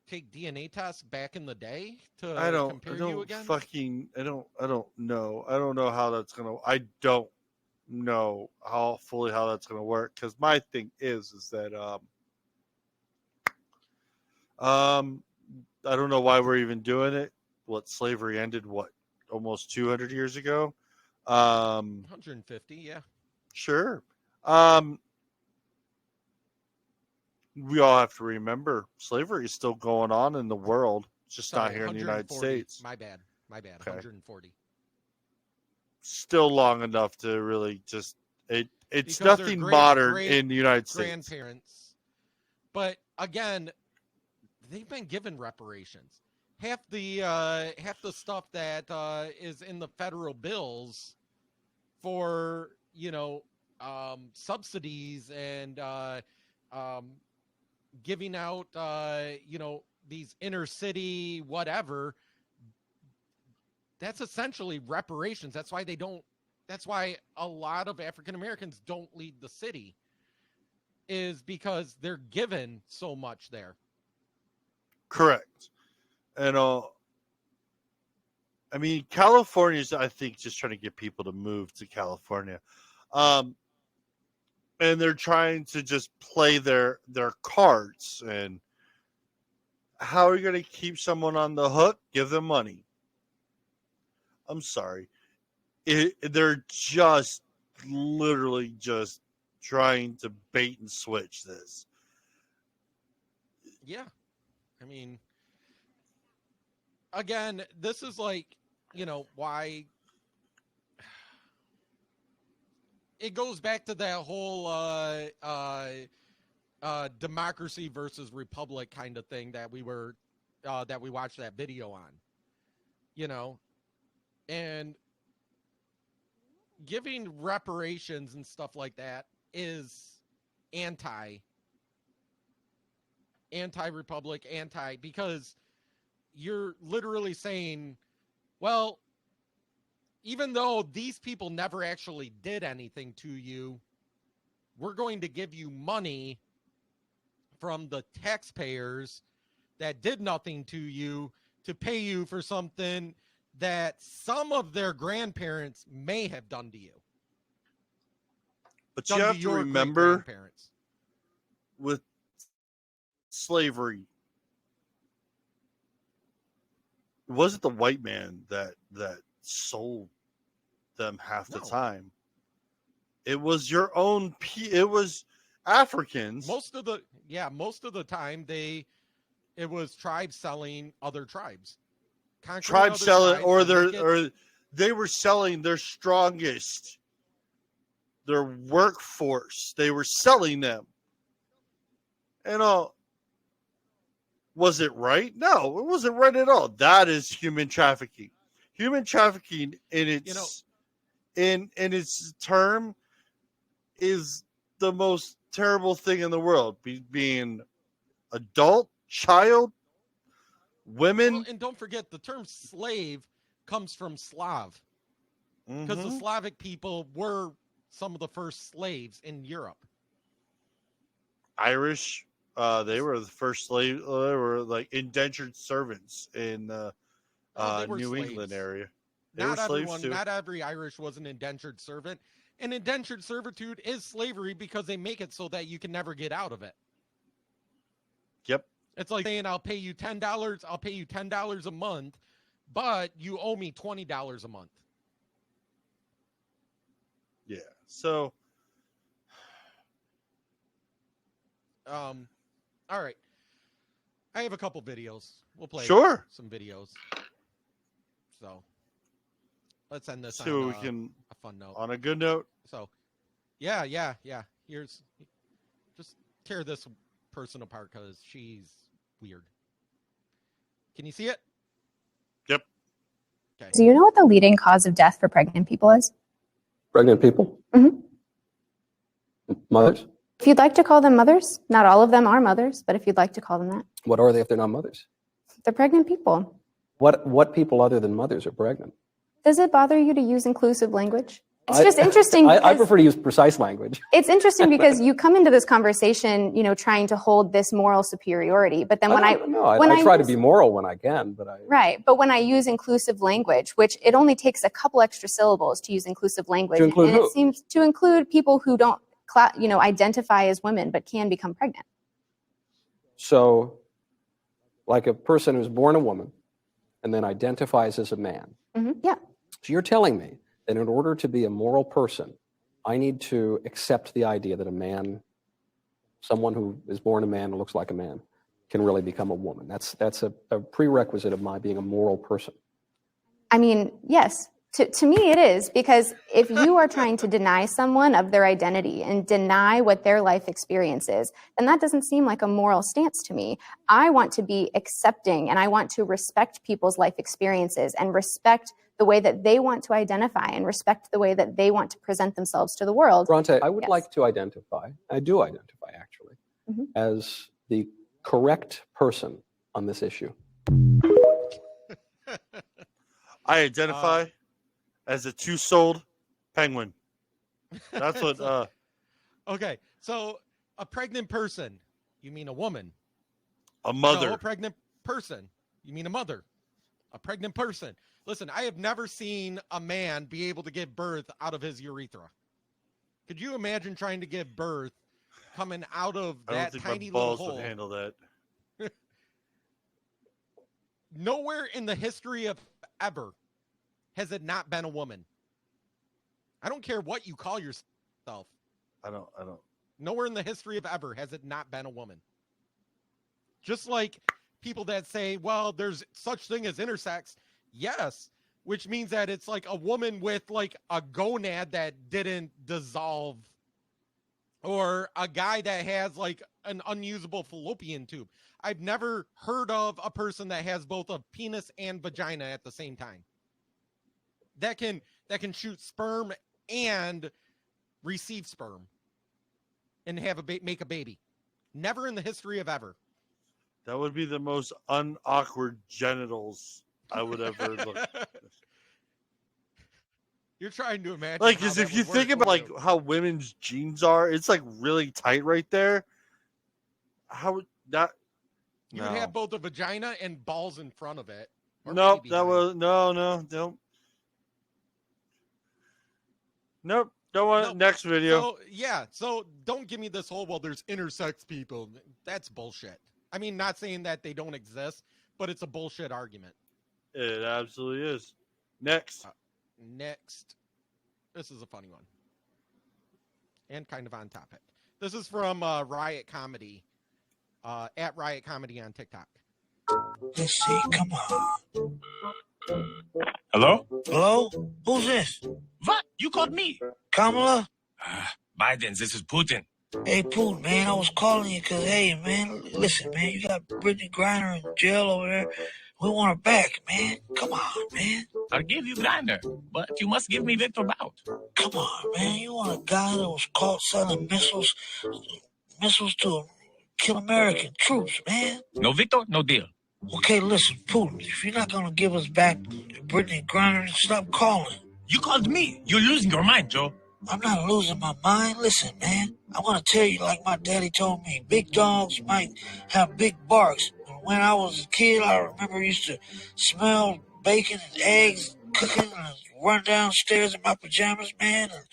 take DNA tests back in the day to compare you again? I don't know. I don't know how that's gonna. I don't know how that's gonna work because my thing is that I don't know why we're even doing it. What, slavery ended almost 200 years ago? 150, yeah. Sure. We all have to remember slavery is still going on in the world. It's just not here in the United States. My bad. Okay. 140. Still long enough to really just it's because nothing modern in the United States. Grandparents. But again, they've been given reparations. Half the stuff that is in the federal bills for subsidies and giving out these inner city whatever, that's essentially reparations. That's why a lot of African Americans don't leave the city, is because they're given so much there. Correct. And I mean, California's, I think, just trying to get people to move to California. And they're trying to just play their cards. And how are you going to keep someone on the hook? Give them money. I'm sorry. They're just literally just trying to bait and switch this. Yeah. I mean, again, this is like, why it goes back to that whole democracy versus republic kind of thing that we watched that video on, and giving reparations and stuff like that is anti-republic, because you're literally saying, well, even though these people never actually did anything to you, we're going to give you money from the taxpayers that did nothing to you to pay you for something that some of their grandparents may have done to you. But you have to remember, with slavery, it wasn't the white man that sold them half the time. It was your own. It was Africans. Most of the time it was tribes selling other tribes. Tribes selling, or they were selling their strongest, their workforce. They were selling them. And was it right? No, it wasn't right at all. That is human trafficking. Human trafficking in its in its term is the most terrible thing in the world. Being adult, child, women. Well, and don't forget, the term slave comes from Slav, because the Slavic people were some of the first slaves in Europe. Irish, they were the first slave. They were like indentured servants in the New slaves. England area. Not every Irish was an indentured servant. And indentured servitude is slavery because they make it so that you can never get out of it. Yep. It's like saying, I'll pay you $10. I'll pay you $10 a month, but you owe me $20 a month. Yeah. So, all right. I have a couple videos. We'll play some videos. So let's end this on a fun note. On a good note. So, yeah. Here's, just tear this person apart because she's weird. Can you see it? Yep. Okay. Do you know what the leading cause of death for pregnant people is? Pregnant people? Mm-hmm. Mothers? If you'd like to call them mothers, not all of them are mothers, but if you'd like to call them that. What are they if they're not mothers? They're pregnant people. What people other than mothers are pregnant? Does it bother you to use inclusive language? It's just interesting. I prefer to use precise language. It's interesting because you come into this conversation, trying to hold this moral superiority. But then I try to be moral when I can, but right. But when I use inclusive language, which it only takes a couple extra syllables to use inclusive language, to include and who? It seems to include people who don't, identify as women but can become pregnant. So, like a person who's born a woman and then identifies as a man. Mm-hmm. Yeah. So you're telling me that in order to be a moral person, I need to accept the idea that a man, someone who is born a man and looks like a man, can really become a woman. That's a prerequisite of my being a moral person. I mean, yes. To me, it is, because if you are trying to deny someone of their identity and deny what their life experience is, then that doesn't seem like a moral stance to me. I want to be accepting, and I want to respect people's life experiences and respect the way that they want to identify and respect the way that they want to present themselves to the world. Bronte, I would like to identify, I do identify actually, as the correct person on this issue. I identify as a two-souled penguin. That's what... Okay, so a pregnant person, you mean a woman. A mother. No, a pregnant person, you mean a mother. a pregnant person. Listen, I have never seen a man be able to give birth out of his urethra. Could you imagine trying to give birth coming out of I don't that think tiny my little balls hole? would handle that. Nowhere in the history of ever has it not been a woman. I don't care what you call yourself. I don't. Nowhere in the history of ever has it not been a woman. Just like people that say, well, there's such thing as intersex. Yes, which means that it's like a woman with like a gonad that didn't dissolve, or a guy that has like an unusable fallopian tube. I've never heard of a person that has both a penis and vagina at the same time. That can shoot sperm and receive sperm and have make a baby. Never in the history of ever. That would be the most unawkward genitals I would ever look. You're trying to imagine. Like, how because that if you would think work, about wouldn't like how women's jeans are, it's like really tight right there. How would that? you would have both a vagina and balls in front of it. Or Nope, maybe that was no. Nope, don't want it. Next video. So yeah, so don't give me this whole, well, there's intersex people. That's bullshit. I mean, not saying that they don't exist, but it's a bullshit argument. It absolutely is. Next. Next. This is a funny one. And kind of on topic. This is from Riot Comedy. At Riot Comedy on TikTok. Let's see, come on. Hello? Hello? Who's this? What? You called me? Kamala? Biden, this is Putin. Hey, Putin, man, I was calling you because, hey, man, listen, man, you got Brittany Griner in jail over there. We want her back, man. Come on, man. I'll give you Griner, but you must give me Victor Bout. Come on, man. You want a guy that was caught selling missiles to kill American troops, man. No Victor, no deal. Okay, listen, Putin, if you're not going to give us back Brittany Griner, stop calling. You called me. You're losing your mind, Joe. I'm not losing my mind. Listen, man, I want to tell you like my daddy told me, big dogs might have big barks. When I was a kid, I remember I used to smell bacon and eggs cooking and run downstairs in my pajamas, man, and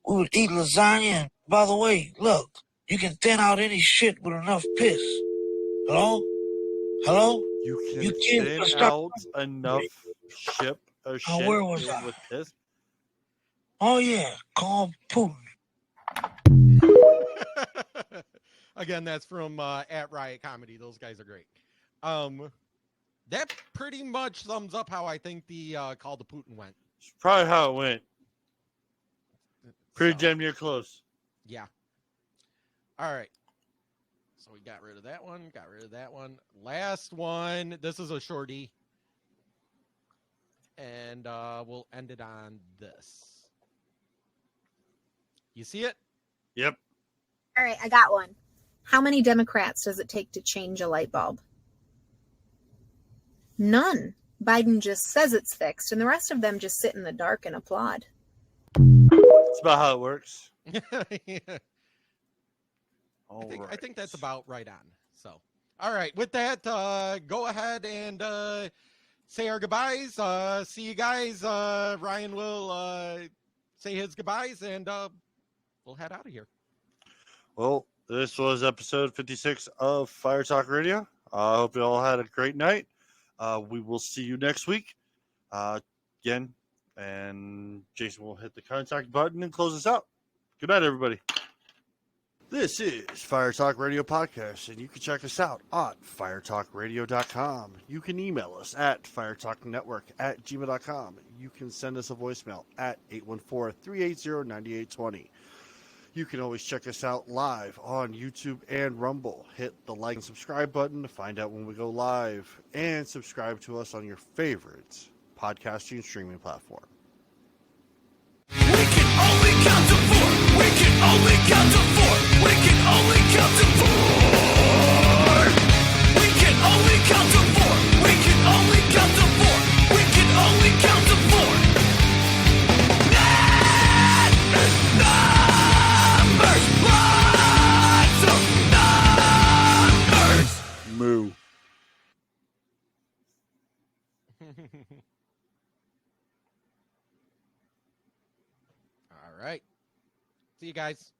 we would eat lasagna. And by the way, look, you can thin out any shit with enough piss. Hello? Hello? You can thin out enough shit where was I? with piss. Oh, yeah. Call Putin. Again, that's from at Riot Comedy. Those guys are great. That pretty much sums up how I think the call to Putin went. It's probably how it went. Pretty damn near close. Yeah. All right. So we got rid of that one. Got rid of that one. Last one. This is a shorty. And we'll end it on this. You see it? Yep. All right, I got one. How many Democrats does it take to change a light bulb? None. Biden just says it's fixed, and the rest of them just sit in the dark and applaud. That's about how it works. Yeah. I think that's about right on. So, all right. With that, go ahead and say our goodbyes. See you guys. Ryan will say his goodbyes, and we'll head out of here. Well, this was episode 56 of Fire Talk Radio. I hope you all had a great night. We will see you next week again, and Jason will hit the contact button and close us out. Good night, everybody. This is Fire Talk Radio Podcast, and you can check us out on firetalkradio.com. You can email us at firetalknetwork@gmail.com. You can send us a voicemail at 814-380-9820. You can always check us out live on YouTube and Rumble. Hit the like and subscribe button to find out when we go live, and subscribe to us on your favorite podcasting streaming platform. We can only count to four. We can only count to four. We can only count to four. We can only count to four. We can only count to four. We can only count to four. Numbers. Lots of numbers. Moo. All right. See you guys.